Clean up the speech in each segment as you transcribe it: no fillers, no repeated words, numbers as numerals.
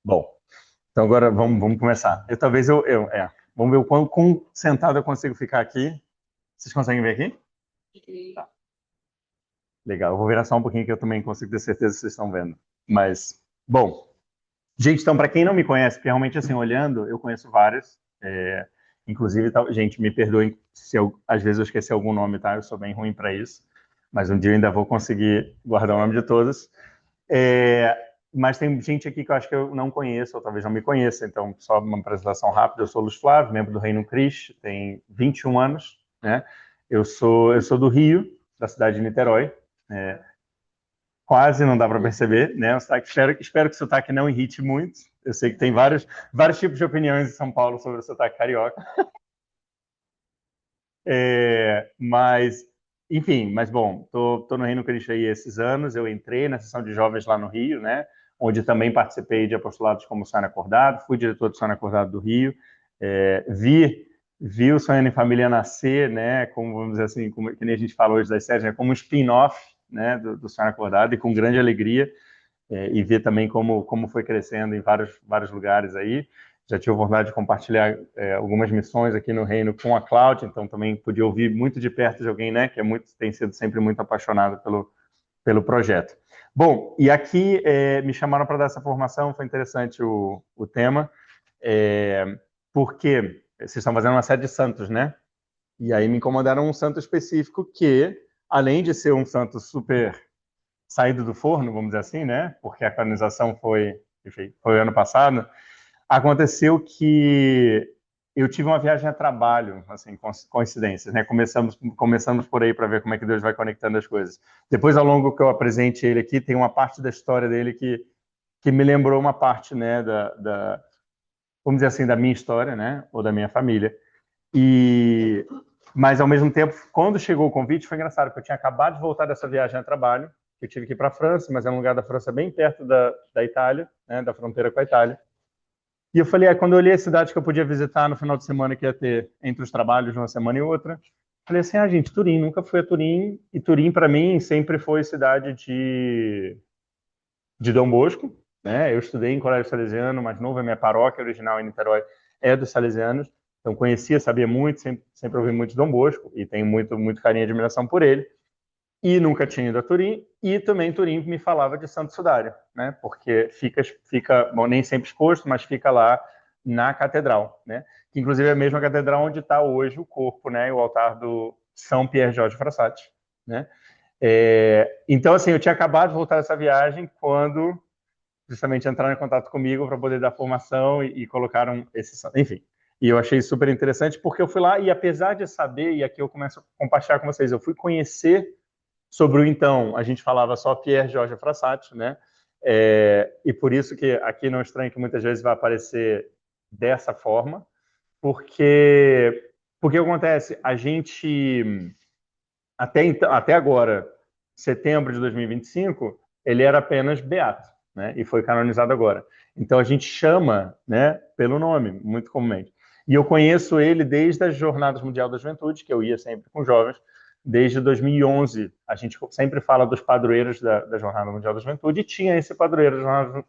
Bom, então agora vamos começar. Vamos ver o quão sentado eu consigo ficar aqui. Vocês conseguem ver aqui? Tá. Legal, eu vou virar só um pouquinho que eu também consigo ter certeza que vocês estão vendo. Mas, bom, gente, então, para quem não me conhece, porque realmente, assim, olhando, eu conheço vários. Inclusive, gente, me perdoem se às vezes eu esqueci algum nome, tá? Eu sou bem ruim para isso. Mas um dia eu ainda vou conseguir guardar o nome de todos. Mas tem gente aqui que eu acho que eu não conheço, ou talvez não me conheça, então só uma apresentação rápida. Eu sou Luiz Flávio, membro do Reino Cristo, tenho 21 anos, né? Eu sou do Rio, da cidade de Niterói. É, quase não dá para perceber, né? Espero que o sotaque não irrite muito. Eu sei que tem vários tipos de opiniões em São Paulo sobre o sotaque carioca. Mas, enfim, mas bom, tô no Reino Cristo aí esses anos. Eu entrei na sessão de jovens lá no Rio, né? Onde também participei de apostolados como Sonho Acordado, fui diretor do Sonho Acordado do Rio, vi o Sonhando em Família nascer, né? Como vamos dizer assim, que nem a gente fala hoje das séries, né? Como um spin-off, né? Do Sonho Acordado, e com grande alegria. E ver também como foi crescendo em vários lugares aí. Já tive a oportunidade de compartilhar algumas missões aqui no Reino com a Cláudia, então também podia ouvir muito de perto de alguém, né, que tem sido sempre muito apaixonado pelo projeto. Bom, e aqui me chamaram para dar essa formação, foi interessante o tema, porque vocês estão fazendo uma série de santos, né? E aí me incomodaram um santo específico que, além de ser um santo super saído do forno, vamos dizer assim, né? Porque a canonização enfim, foi ano passado. Aconteceu que eu tive uma viagem a trabalho, assim, coincidências, né? Começamos por aí para ver como é que Deus vai conectando as coisas. Depois, ao longo que eu apresente ele aqui, tem uma parte da história dele que me lembrou uma parte, né, vamos dizer assim, da minha história, né, ou da minha família. Mas, ao mesmo tempo, quando chegou o convite, foi engraçado, porque eu tinha acabado de voltar dessa viagem a trabalho, eu tive que ir para a França, mas é um lugar da França bem perto da Itália, né, da fronteira com a Itália. E eu falei, quando eu olhei as cidades que eu podia visitar no final de semana que ia ter entre os trabalhos de uma semana e outra, falei assim, gente, Turim, nunca fui a Turim, e Turim para mim sempre foi cidade de Dom Bosco, né? Eu estudei em colégio salesiano, mais novo, a minha paróquia original em Niterói é dos salesianos, então conhecia, sabia muito, sempre ouvi muito de Dom Bosco, e tenho muito carinho e admiração por ele. E nunca tinha ido a Turim, e também Turim me falava de Santo Sudário, né? Porque fica bom, nem sempre exposto, mas fica lá na catedral, né? Que inclusive é a mesma catedral onde está hoje o corpo, né? O altar do São Pier Giorgio Frassati, né? Então, assim, eu tinha acabado de voltar dessa viagem quando justamente entraram em contato comigo para poder dar formação e colocaram enfim. E eu achei super interessante porque eu fui lá e, apesar de saber, e aqui eu começo a compartilhar com vocês, eu fui conhecer sobre o então, a gente falava só Pier Giorgio Frassati, né? E por isso que aqui não é estranho que muitas vezes vai aparecer dessa forma, porque o que acontece? A gente, até agora, setembro de 2025, ele era apenas beato, né? E foi canonizado agora. Então a gente chama, né, pelo nome, muito comumente. E eu conheço ele desde as Jornadas Mundial da Juventude, que eu ia sempre com jovens, desde 2011. A gente sempre fala dos padroeiros da Jornada Mundial da Juventude, e tinha esse padroeiro da Jornada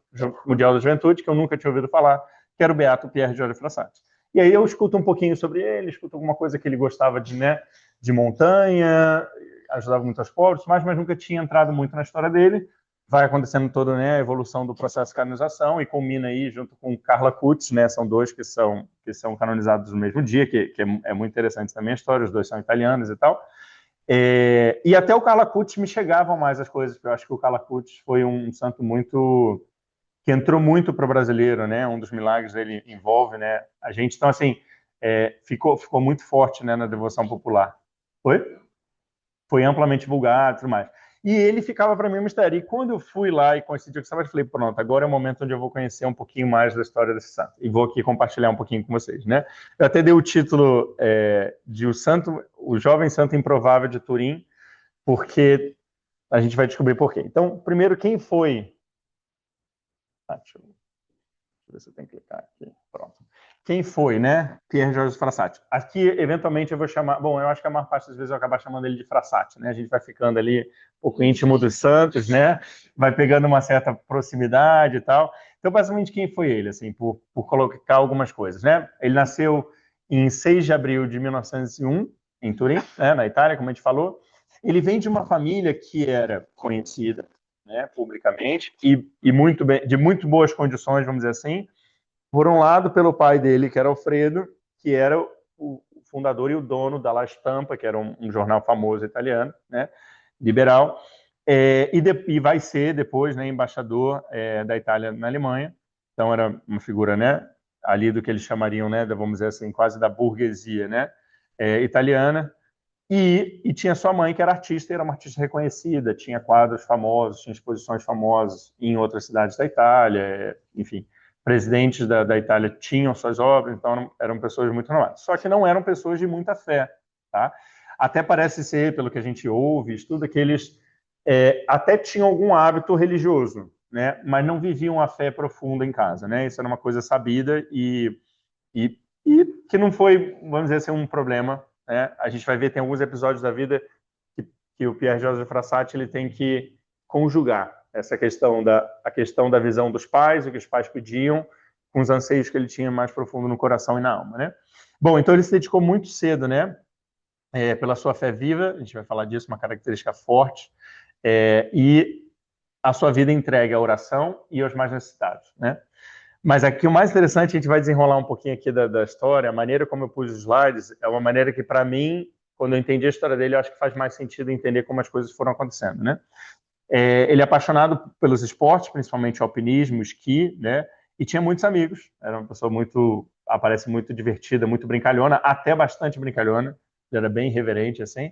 Mundial da Juventude, que eu nunca tinha ouvido falar, que era o Beato Pier Giorgio Frassati. E aí eu escuto um pouquinho sobre ele, escuto alguma coisa que ele gostava de montanha, ajudava muito aos pobres, mas nunca tinha entrado muito na história dele. Vai acontecendo toda, né, a evolução do processo de canonização, e culmina aí junto com Carla Kutz, né, são dois que são canonizados no mesmo dia, que é muito interessante também a história, os dois são italianos e tal. E até o Carla Kutz me chegavam mais as coisas, porque eu acho que o Carla Kutz foi um santo que entrou muito para o brasileiro, né? Um dos milagres dele envolve, né, a gente. Então, assim, ficou muito forte, né, na devoção popular. Foi? Foi amplamente divulgado e tudo mais. E ele ficava para mim um mistério. E quando eu fui lá e coincidiu com o sábado, eu falei, pronto, agora é o momento onde eu vou conhecer um pouquinho mais da história desse santo. E vou aqui compartilhar um pouquinho com vocês, né? Eu até dei o título de o Jovem Santo Improvável de Turim, porque a gente vai descobrir por quê. Então, primeiro, quem foi... deixa eu eu ver se eu tenho que clicar aqui. Pronto. Quem foi, né? Pier Giorgio Frassati. Aqui, eventualmente, eu vou chamar... Bom, eu acho que a maior parte das vezes eu vou acabar chamando ele de Frassati, né? A gente vai ficando ali um pouco íntimo dos santos, né? Vai pegando uma certa proximidade e tal. Então, basicamente, quem foi ele, assim, por colocar algumas coisas, né? Ele nasceu em 6 de abril de 1901, em Turim, né? Na Itália, como a gente falou. Ele vem de uma família que era conhecida, né, publicamente, e muito bem, de muito boas condições, vamos dizer assim. Por um lado, pelo pai dele, que era Alfredo, que era o fundador e o dono da La Stampa, que era um jornal famoso italiano, né, liberal, e vai ser depois, né, embaixador da Itália na Alemanha. Então era uma figura, né, ali do que eles chamariam, né, vamos dizer assim, quase da burguesia, né, italiana. E tinha sua mãe, que era artista, e era uma artista reconhecida, tinha quadros famosos, tinha exposições famosas em outras cidades da Itália, enfim, presidentes da Itália tinham suas obras, então eram pessoas muito renomadas. Só que não eram pessoas de muita fé, tá? Até parece ser, pelo que a gente ouve, estuda, que eles até tinham algum hábito religioso, né? Mas não viviam a fé profunda em casa, né? Isso era uma coisa sabida e que não foi, vamos dizer assim, um problema, né? A gente vai ver, tem alguns episódios da vida que o Pier Giorgio Frassati ele tem que conjugar essa questão da visão dos pais, o que os pais pediam, com os anseios que ele tinha mais profundo no coração e na alma, né? Bom, então ele se dedicou muito cedo, né? Pela sua fé viva, a gente vai falar disso, uma característica forte, e a sua vida entregue à oração e aos mais necessitados, né? Mas aqui o mais interessante, a gente vai desenrolar um pouquinho aqui da história, a maneira como eu pus os slides, é uma maneira que, para mim, quando eu entendi a história dele, eu acho que faz mais sentido entender como as coisas foram acontecendo, né? Ele é apaixonado pelos esportes, principalmente alpinismo, esqui, né? E tinha muitos amigos, era uma pessoa aparece muito divertida, muito brincalhona, até bastante brincalhona, era bem irreverente, assim.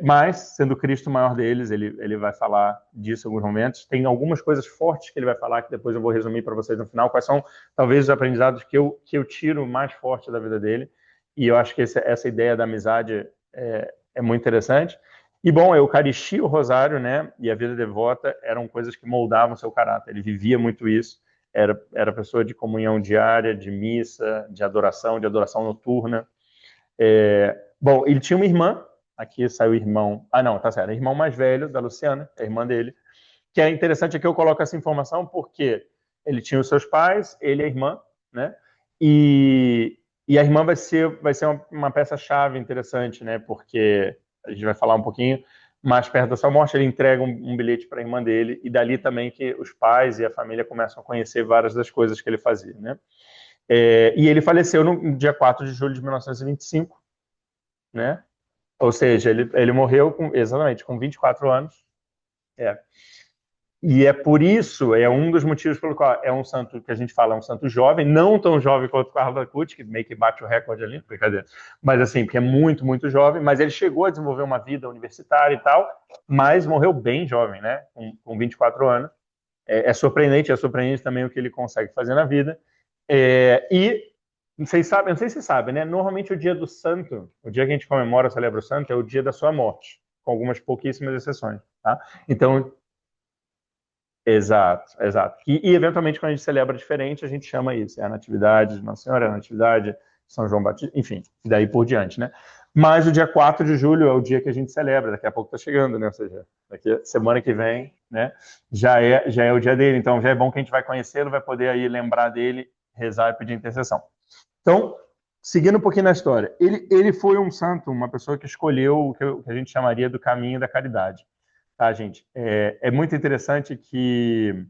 Mas, sendo Cristo o maior deles, ele vai falar disso em alguns momentos. Tem algumas coisas fortes que ele vai falar, que depois eu vou resumir para vocês no final, quais são, talvez, os aprendizados que eu tiro mais forte da vida dele. E eu acho que essa ideia da amizade é muito interessante. E, bom, a Eucaristia, o Rosário, né, e a vida devota eram coisas que moldavam seu caráter. Ele vivia muito isso. Era pessoa de comunhão diária, de missa, de adoração noturna. Bom, ele tinha uma irmã, aqui saiu o irmão... Ah, não, tá certo, é o irmão mais velho da Luciana, a irmã dele, que é interessante é que eu coloco essa informação porque ele tinha os seus pais, ele e a irmã, né? E a irmã vai ser uma peça-chave interessante, né? Porque a gente vai falar um pouquinho mais perto da sua morte, ele entrega um bilhete para a irmã dele, e dali também que os pais e a família começam a conhecer várias das coisas que ele fazia, né? E ele faleceu no dia 4 de julho de 1925, né? Ou seja, ele morreu exatamente com 24 anos. E é por isso, é um dos motivos pelo qual é um santo que a gente fala, é um santo jovem, não tão jovem quanto o Carlo Acuti, que meio que bate o recorde ali, brincadeira. Mas assim, porque é muito, muito jovem, mas ele chegou a desenvolver uma vida universitária e tal, mas morreu bem jovem, né? Com 24 anos. É surpreendente também o que ele consegue fazer na vida. E vocês sabem, não sei se vocês sabem, né? Normalmente o dia do santo, o dia que a gente comemora, celebra o santo, é o dia da sua morte, com algumas pouquíssimas exceções, tá? Então, exato. E eventualmente quando a gente celebra diferente, a gente chama isso, é a natividade de Nossa Senhora, é a natividade de São João Batista, enfim, e daí por diante, né? Mas o dia 4 de julho é o dia que a gente celebra, daqui a pouco está chegando, né? Ou seja, daqui a semana que vem, né? Já é o dia dele, então já é bom que a gente vai conhecê-lo, vai poder aí lembrar dele, rezar e pedir intercessão. Então, seguindo um pouquinho na história, ele foi um santo, uma pessoa que escolheu o que a gente chamaria do caminho da caridade. Tá, gente? É muito interessante que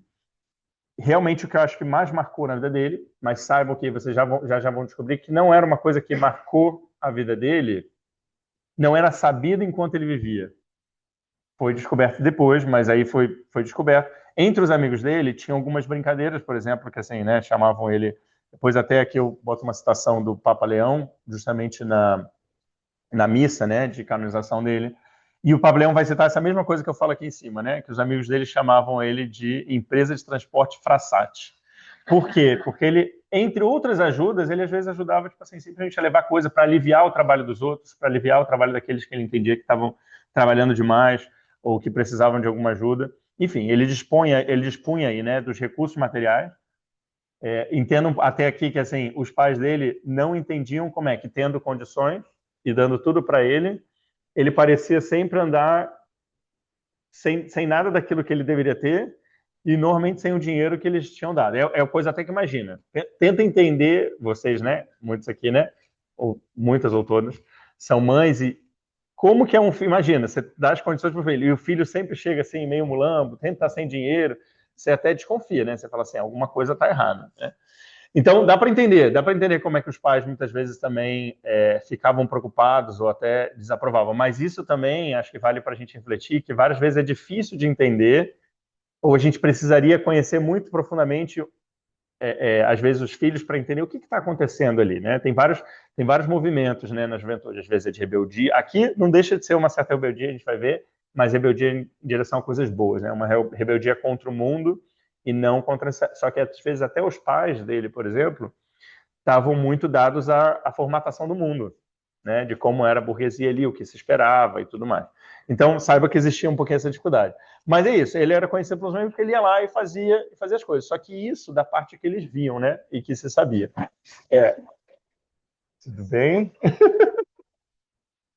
realmente o que eu acho que mais marcou na vida dele, mas saibam que vocês já vão descobrir que não era uma coisa que marcou a vida dele, não era sabido enquanto ele vivia. Foi descoberto depois, mas aí foi descoberto. Entre os amigos dele, tinha algumas brincadeiras, por exemplo, que assim, né, chamavam ele... Depois até aqui eu boto uma citação do Papa Leão, justamente na missa, né, de canonização dele. E o Papa Leão vai citar essa mesma coisa que eu falo aqui em cima, né, que os amigos dele chamavam ele de empresa de transporte Frassati. Por quê? Porque ele, entre outras ajudas, ele às vezes ajudava, tipo assim, simplesmente a levar coisa para aliviar o trabalho dos outros, para aliviar o trabalho daqueles que ele entendia que estavam trabalhando demais ou que precisavam de alguma ajuda. Enfim, ele dispunha aí, né, dos recursos materiais Entendo até aqui que assim, os pais dele não entendiam como é que, tendo condições e dando tudo para ele parecia sempre andar sem nada daquilo que ele deveria ter e normalmente sem o dinheiro que eles tinham dado. É a coisa até que imagina. Tenta entender, vocês, né? Muitos aqui, né? Ou muitas ou todas, são mães e como que é um filho? Imagina, você dá as condições para o filho e o filho sempre chega assim, meio mulambo, tenta estar sem dinheiro, você até desconfia, né? Você fala assim, alguma coisa está errada, né? Então, dá para entender como é que os pais muitas vezes também ficavam preocupados ou até desaprovavam. Mas isso também acho que vale para a gente refletir, que várias vezes é difícil de entender, ou a gente precisaria conhecer muito profundamente, às vezes, os filhos para entender o que está acontecendo ali, né? Tem vários movimentos, né, na juventude, às vezes é de rebeldia. Aqui não deixa de ser uma certa rebeldia, a gente vai ver, mas rebeldia em direção a coisas boas, né? Uma rebeldia contra o mundo e não contra... Só que, às vezes, até os pais dele, por exemplo, estavam muito dados à formatação do mundo, né? De como era a burguesia ali, o que se esperava e tudo mais. Então, saiba que existia um pouquinho essa dificuldade. Mas é isso, ele era conhecido pelos membros porque ele ia lá e fazia as coisas. Só que isso da parte que eles viam, né? E que se sabia. Tudo bem?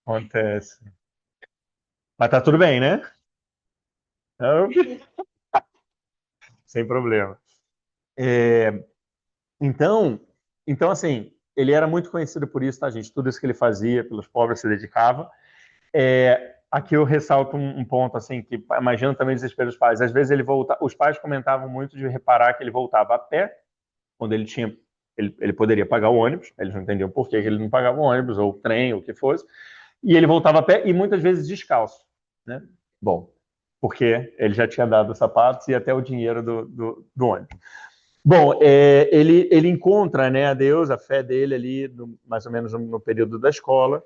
Acontece. Mas tá tudo bem, né? Não, sem problema. É, então, assim, ele era muito conhecido por isso, tá, gente? Tudo isso que ele fazia, pelos pobres se dedicava. Aqui eu ressalto um ponto, assim, que imagino também o desespero dos pais. Às vezes ele volta, os pais comentavam muito de reparar que ele voltava a pé, quando ele tinha, ele poderia pagar o ônibus, eles não entendiam por que ele não pagava o ônibus, ou o trem, ou o que fosse, e ele voltava a pé e muitas vezes descalço, né? Bom, porque ele já tinha dado os sapatos e até o dinheiro do ônibus. Bom, ele encontra, né, a Deus, a fé dele ali, mais ou menos no período da escola,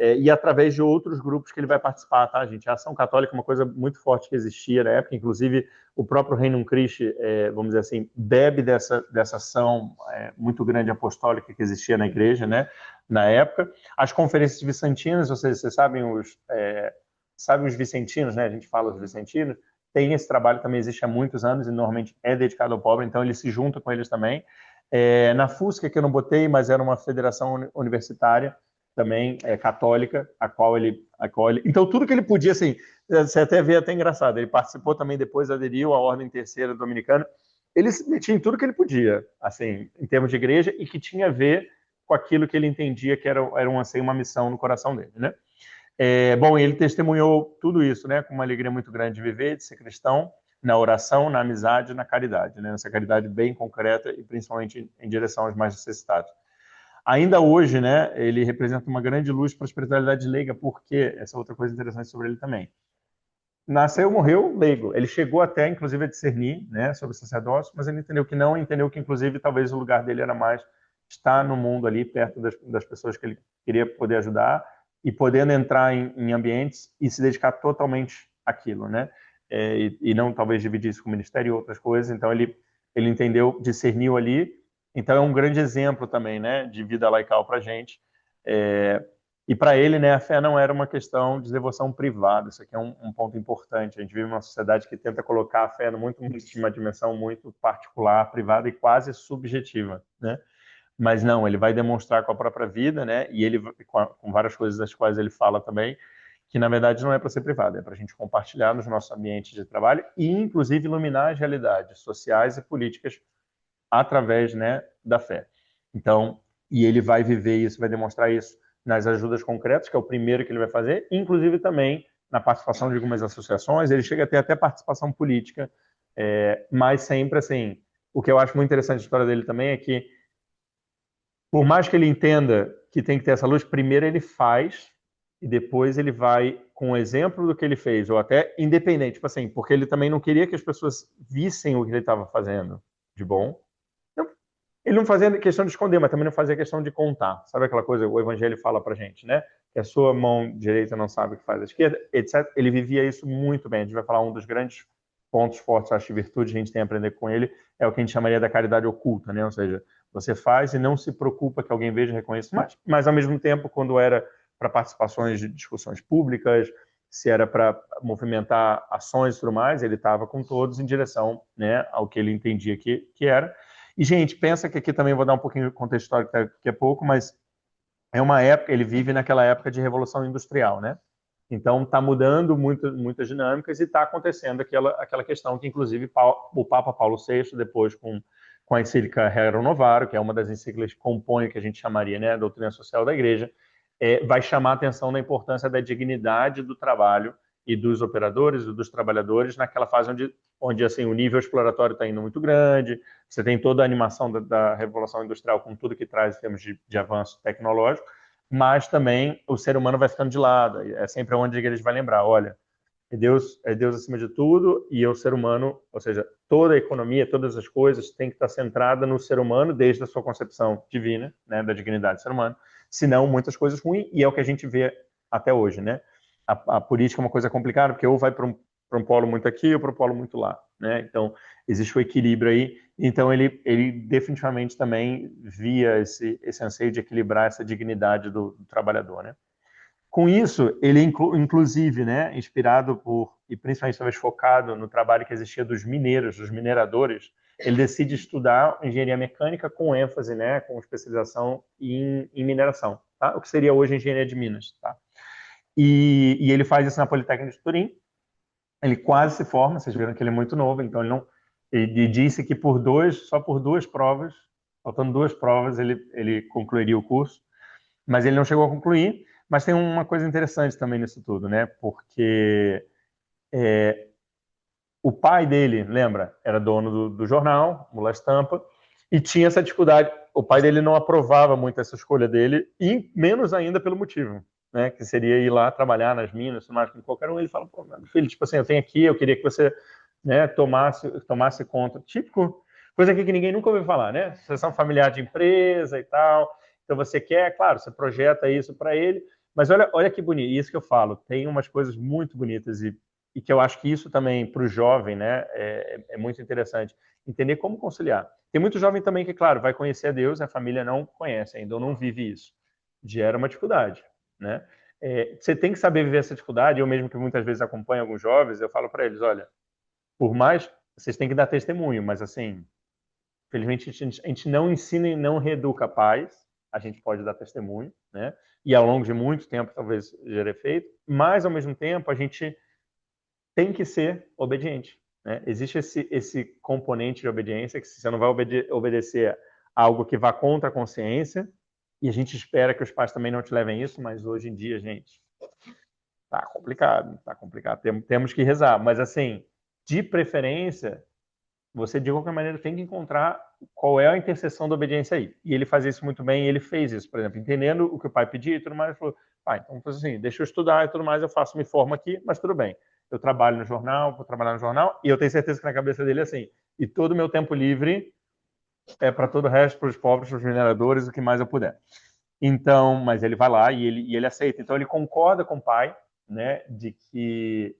e através de outros grupos que ele vai participar, tá, gente? A ação católica é uma coisa muito forte que existia na época, inclusive o próprio Reino Christi, vamos dizer assim, bebe dessa ação muito grande apostólica que existia na igreja, né, na época. As conferências vicentinas, vocês sabem os vicentinos, né? A gente fala os vicentinos, tem esse trabalho, também existe há muitos anos e normalmente é dedicado ao pobre, então ele se junta com eles também. Na FUSCA, que eu não botei, mas era uma federação universitária também católica, a qual ele... Então, tudo que ele podia, assim, você até vê até engraçado, ele participou também depois, aderiu à Ordem Terceira Dominicana, ele se metia em tudo que ele podia, assim, em termos de igreja, e que tinha a ver com aquilo que ele entendia que era assim, uma missão no coração dele, né? Bom, ele testemunhou tudo isso, né, com uma alegria muito grande de viver, de ser cristão, na oração, na amizade, na caridade, né, nessa caridade bem concreta e principalmente em direção aos mais necessitados. Ainda hoje, né, ele representa uma grande luz para a espiritualidade leiga, porque essa é outra coisa interessante sobre ele também. Nasceu, morreu leigo. Ele chegou até, inclusive, a discernir, né, sobre o sacerdócio, mas ele entendeu que não, entendeu que, inclusive, talvez o lugar dele era mais estar no mundo ali, perto das pessoas que ele queria poder ajudar e podendo entrar em ambientes e se dedicar totalmente àquilo, né? E não, talvez, dividir isso com o ministério e outras coisas. Então, ele entendeu, discerniu ali. Então, é um grande exemplo também, né, de vida laical para a gente. E para ele, né, a fé não era uma questão de devoção privada. Isso aqui é um ponto importante. A gente vive uma sociedade que tenta colocar a fé muito uma dimensão muito particular, privada e quase subjetiva, né? Mas não, ele vai demonstrar com a própria vida, né? E ele com várias coisas das quais ele fala também, que na verdade não é para ser privado, é para a gente compartilhar nos nossos ambientes de trabalho e inclusive iluminar as realidades sociais e políticas através, né, da fé. Então, e ele vai viver isso, vai demonstrar isso nas ajudas concretas, que é o primeiro que ele vai fazer, inclusive também na participação de algumas associações, ele chega a ter até participação política, mas sempre assim, o que eu acho muito interessante da história dele também é que, por mais que ele entenda que tem que ter essa luz, primeiro ele faz e depois ele vai com o exemplo do que ele fez, ou até independente, tipo assim, porque ele também não queria que as pessoas vissem o que ele estava fazendo de bom, ele não fazia questão de esconder, mas também não fazia questão de contar. Sabe aquela coisa, o evangelho fala pra gente, né? Que a sua mão direita não sabe o que faz a esquerda, etc. Ele vivia isso muito bem. A gente vai falar um dos grandes pontos fortes, acho, de virtude que a gente tem a aprender com ele, é o que a gente chamaria da caridade oculta, né? Ou seja, você faz e não se preocupa que alguém veja e reconheça, mas ao mesmo tempo, quando era para participações de discussões públicas, se era para movimentar ações e tudo mais, ele estava com todos em direção, né, ao que ele entendia que era. E, gente, pensa que aqui também vou dar um pouquinho de contexto histórico daqui a pouco, mas é uma época, ele vive naquela época de Revolução Industrial, né? Então, está mudando muitas dinâmicas e está acontecendo aquela questão que, inclusive, o Papa Paulo VI, depois com a encíclica Rerum Novarum, que é uma das encíclicas que compõe o que a gente chamaria, né, a doutrina social da Igreja, vai chamar a atenção da importância da dignidade do trabalho e dos operadores e dos trabalhadores naquela fase onde assim, o nível exploratório está indo muito grande, você tem toda a animação da Revolução Industrial com tudo que traz em termos de avanço tecnológico, mas também o ser humano vai ficando de lado. É sempre onde a igreja vai lembrar, olha, é Deus acima de tudo e é o ser humano, ou seja, toda a economia, todas as coisas tem que estar centrada no ser humano desde a sua concepção divina, né, da dignidade do ser humano, senão muitas coisas ruins, e é o que a gente vê até hoje, né? A política é uma coisa complicada, porque ou vai para um polo muito aqui ou para um polo muito lá, né? Então, existe o equilíbrio aí. Então, ele definitivamente também via esse anseio de equilibrar essa dignidade do trabalhador, né? Com isso, ele, inclusive, né, inspirado por, e principalmente talvez focado no trabalho que existia dos mineiros, dos mineradores, ele decide estudar engenharia mecânica com ênfase, né, com especialização em mineração, tá? O que seria hoje engenharia de Minas, tá? E ele faz isso na Politécnica de Turim. Ele quase se forma, vocês viram que ele é muito novo, então ele disse que só por 2 provas, faltando 2 provas, ele concluiria o curso, mas ele não chegou a concluir. Mas tem uma coisa interessante também nisso tudo, né? Porque o pai dele, lembra, era dono do jornal, Mula Estampa, e tinha essa dificuldade. O pai dele não aprovava muito essa escolha dele, e menos ainda pelo motivo, né? Que seria ir lá trabalhar nas minas, mais com qualquer um. Ele fala, pô, meu filho, tipo assim, eu tenho aqui, eu queria que você, né, tomasse conta. Típico, coisa aqui que ninguém nunca ouviu falar, né? Sucessão familiar de empresa e tal. Então você quer, claro, você projeta isso para ele, mas olha que bonito, isso que eu falo, tem umas coisas muito bonitas e que eu acho que isso também para o jovem, né, é muito interessante entender como conciliar. Tem muito jovem também que, claro, vai conhecer a Deus, a família não conhece ainda, ou não vive isso. Gera uma dificuldade, né? Você tem que saber viver essa dificuldade. Eu mesmo que muitas vezes acompanho alguns jovens, eu falo para eles, olha, por mais vocês têm que dar testemunho, mas assim, felizmente a gente não ensina e não reeduca pais, a gente pode dar testemunho, né? E ao longo de muito tempo talvez gere efeito, mas ao mesmo tempo a gente tem que ser obediente, né? Existe esse componente de obediência que você não vai obedecer a algo que vá contra a consciência, e a gente espera que os pais também não te levem isso, mas hoje em dia, gente, tá complicado, tá complicado. Temos que rezar, mas assim, de preferência, você de qualquer maneira tem que encontrar qual é a interseção da obediência aí. E ele faz isso muito bem, e ele fez isso, por exemplo, entendendo o que o pai pedia e tudo mais, ele falou, pai, então assim, deixa eu estudar e tudo mais, eu faço, me formo aqui, mas tudo bem. Eu trabalho no jornal, vou trabalhar no jornal, e eu tenho certeza que na cabeça dele é assim, e todo o meu tempo livre é para todo o resto, para os pobres, para os mineradores, o que mais eu puder. Então, mas ele vai lá e ele aceita. Então ele concorda com o pai, né, de que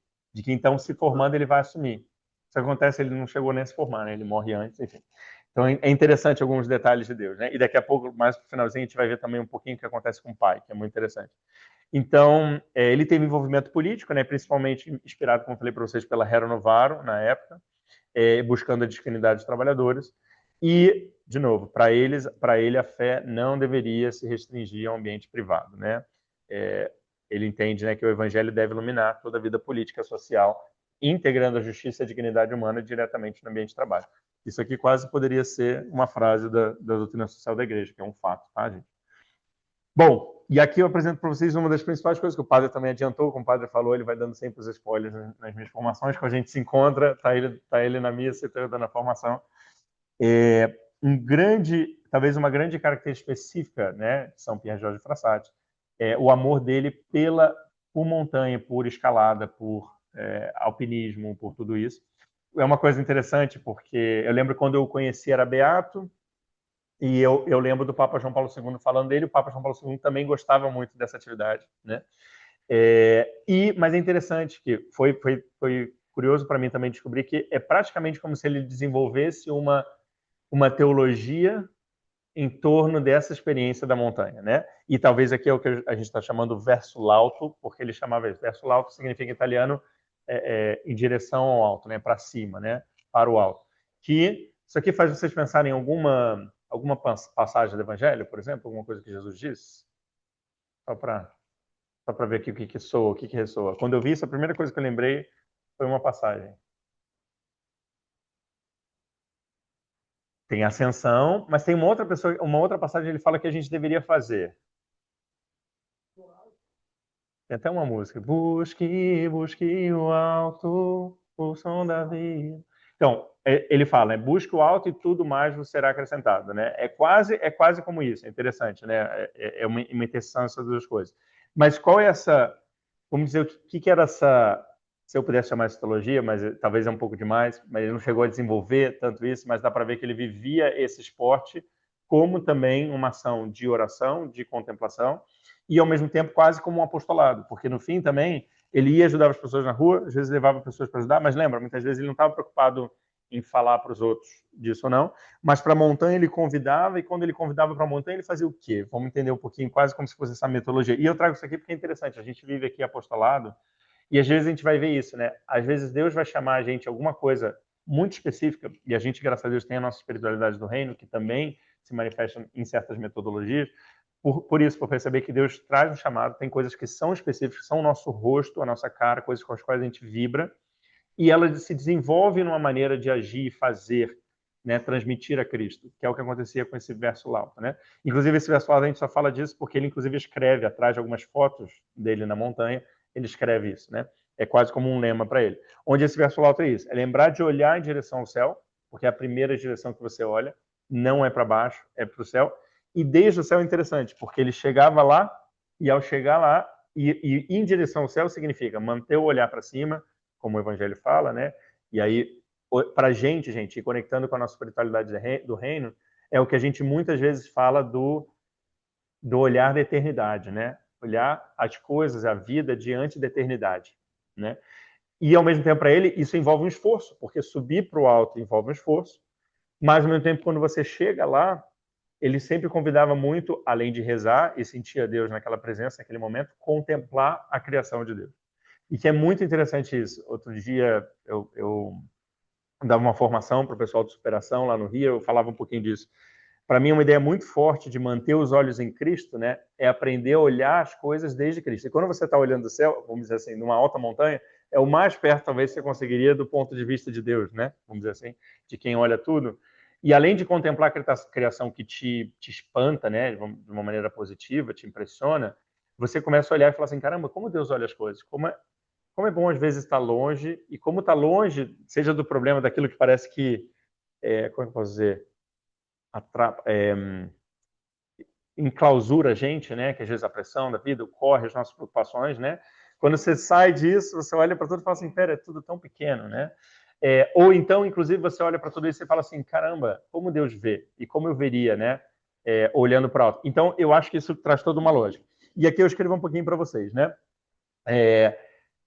então se formando ele vai assumir. Isso acontece, ele não chegou nem a se formar, né? Ele morre antes, enfim. Então é interessante alguns detalhes de Deus, né? E daqui a pouco, mais pro finalzinho, a gente vai ver também um pouquinho o que acontece com o pai, que é muito interessante. Então, ele teve envolvimento político, né? Principalmente inspirado, como eu falei para vocês, pela Rerum Novarum, na época, buscando a dignidade dos trabalhadores. E, de novo, para ele a fé não deveria se restringir ao ambiente privado, né? Ele entende, né, que o evangelho deve iluminar toda a vida política e social, integrando a justiça e a dignidade humana diretamente no ambiente de trabalho. Isso aqui quase poderia ser uma frase da doutrina social da igreja, que é um fato, tá, gente? Bom, e aqui eu apresento para vocês uma das principais coisas que o padre também adiantou, como o padre falou, ele vai dando sempre os spoilers nas minhas formações, quando a gente se encontra, tá ele na missa e eu dando a formação. Talvez uma grande característica específica, né, de São Pierre Jorge Frassati, é o amor dele por montanha, por escalada, por alpinismo, por tudo isso. É uma coisa interessante, porque eu lembro quando eu o conheci, era beato, e eu lembro do Papa João Paulo II falando dele, o Papa João Paulo II também gostava muito dessa atividade, né? Mas é interessante que foi curioso para mim também descobrir que é praticamente como se ele desenvolvesse uma teologia em torno dessa experiência da montanha, né? E talvez aqui é o que a gente está chamando verso lauto, porque ele chamava isso. Verso lauto significa em italiano em direção ao alto, né? Para cima, né? Para o alto. Que Isso aqui faz vocês pensarem em alguma passagem do Evangelho, por exemplo, alguma coisa que Jesus disse? Só para ver aqui o que soa, o que ressoa. Quando eu vi isso, a primeira coisa que eu lembrei foi uma passagem. Tem ascensão, mas tem uma outra passagem ele fala que a gente deveria fazer. Tem até uma música. Busque, busque o alto, o som da vida. Então, ele fala, né? Busque o alto e tudo mais vos será acrescentado, né? É quase como isso, é interessante, né? É uma interseção dessas duas coisas. Mas qual é essa, vamos dizer, o que era essa, se eu pudesse chamar de teologia, mas talvez é um pouco demais, mas ele não chegou a desenvolver tanto isso, mas dá para ver que ele vivia esse esporte como também uma ação de oração, de contemplação, e ao mesmo tempo quase como um apostolado, porque no fim também ele ia ajudar as pessoas na rua, às vezes levava pessoas para ajudar, mas lembra, muitas vezes ele não estava preocupado em falar para os outros disso ou não, mas para a montanha ele convidava, e quando ele convidava para a montanha ele fazia o quê? Vamos entender um pouquinho, quase como se fosse essa metodologia. E eu trago isso aqui porque é interessante, a gente vive aqui apostolado, e às vezes a gente vai ver isso, né? Às vezes Deus vai chamar a gente a alguma coisa muito específica, e a gente, graças a Deus, tem a nossa espiritualidade do reino, que também se manifesta em certas metodologias, por isso, por perceber que Deus traz um chamado, tem coisas que são específicas, são o nosso rosto, a nossa cara, coisas com as quais a gente vibra, e ela se desenvolve numa maneira de agir e fazer, né, transmitir a Cristo, que é o que acontecia com esse verso lá, né? Inclusive, esse verso lá a gente só fala disso porque ele, inclusive, escreve atrás de algumas fotos dele na montanha, ele escreve isso, né? É quase como um lema para ele. Onde esse verso lá é isso, é lembrar de olhar em direção ao céu, porque é a primeira direção que você olha, não é para baixo, é para o céu, e desde o céu é interessante, porque ele chegava lá, e ao chegar lá, e em direção ao céu significa manter o olhar para cima, como o Evangelho fala, né? E aí, para a gente, e conectando com a nossa espiritualidade do reino, é o que a gente muitas vezes fala do olhar da eternidade, né? Olhar as coisas, a vida diante da eternidade, né? E ao mesmo tempo para ele isso envolve um esforço, porque subir para o alto envolve um esforço, mas ao mesmo tempo quando você chega lá, ele sempre convidava muito, além de rezar e sentir a Deus naquela presença, naquele momento, contemplar a criação de Deus. E que é muito interessante isso. Outro dia eu dava uma formação para o pessoal de superação lá no Rio, eu falava um pouquinho disso. Para mim, uma ideia muito forte de manter os olhos em Cristo, né, é aprender a olhar as coisas desde Cristo. E quando você está olhando do céu, vamos dizer assim, numa alta montanha, é o mais perto, talvez, que você conseguiria do ponto de vista de Deus, né? Vamos dizer assim, de quem olha tudo. E além de contemplar a criação que te espanta, né, de uma maneira positiva, te impressiona, você começa a olhar e falar assim, caramba, como Deus olha as coisas? Como é bom às vezes estar longe, e como estar longe, seja do problema daquilo que parece que, como é que eu posso dizer, atrapa, enclausura a gente, né? Que às vezes a pressão da vida, corre as nossas preocupações, né? Quando você sai disso, você olha para tudo e fala assim, pera, é tudo tão pequeno, né? Ou então, inclusive, você olha para tudo isso e fala assim, caramba, como Deus vê e como eu veria, né? Olhando para alto. Então, eu acho que isso traz toda uma lógica. E aqui eu escrevo um pouquinho para vocês, né?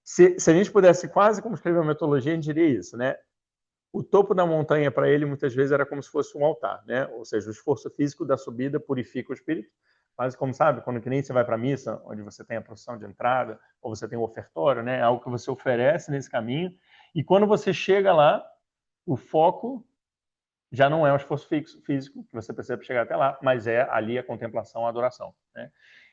Se a gente pudesse quase como escrever uma metodologia, a gente diria isso, né? O topo da montanha para ele muitas vezes era como se fosse um altar, né? Ou seja, o esforço físico da subida purifica o espírito. Mas como sabe, quando que nem você vai para a missa, onde você tem a procissão de entrada, ou você tem o ofertório, né? Algo que você oferece nesse caminho. E quando você chega lá, o foco já não é o esforço físico que você precisa para chegar até lá, mas é ali a contemplação, a adoração, né?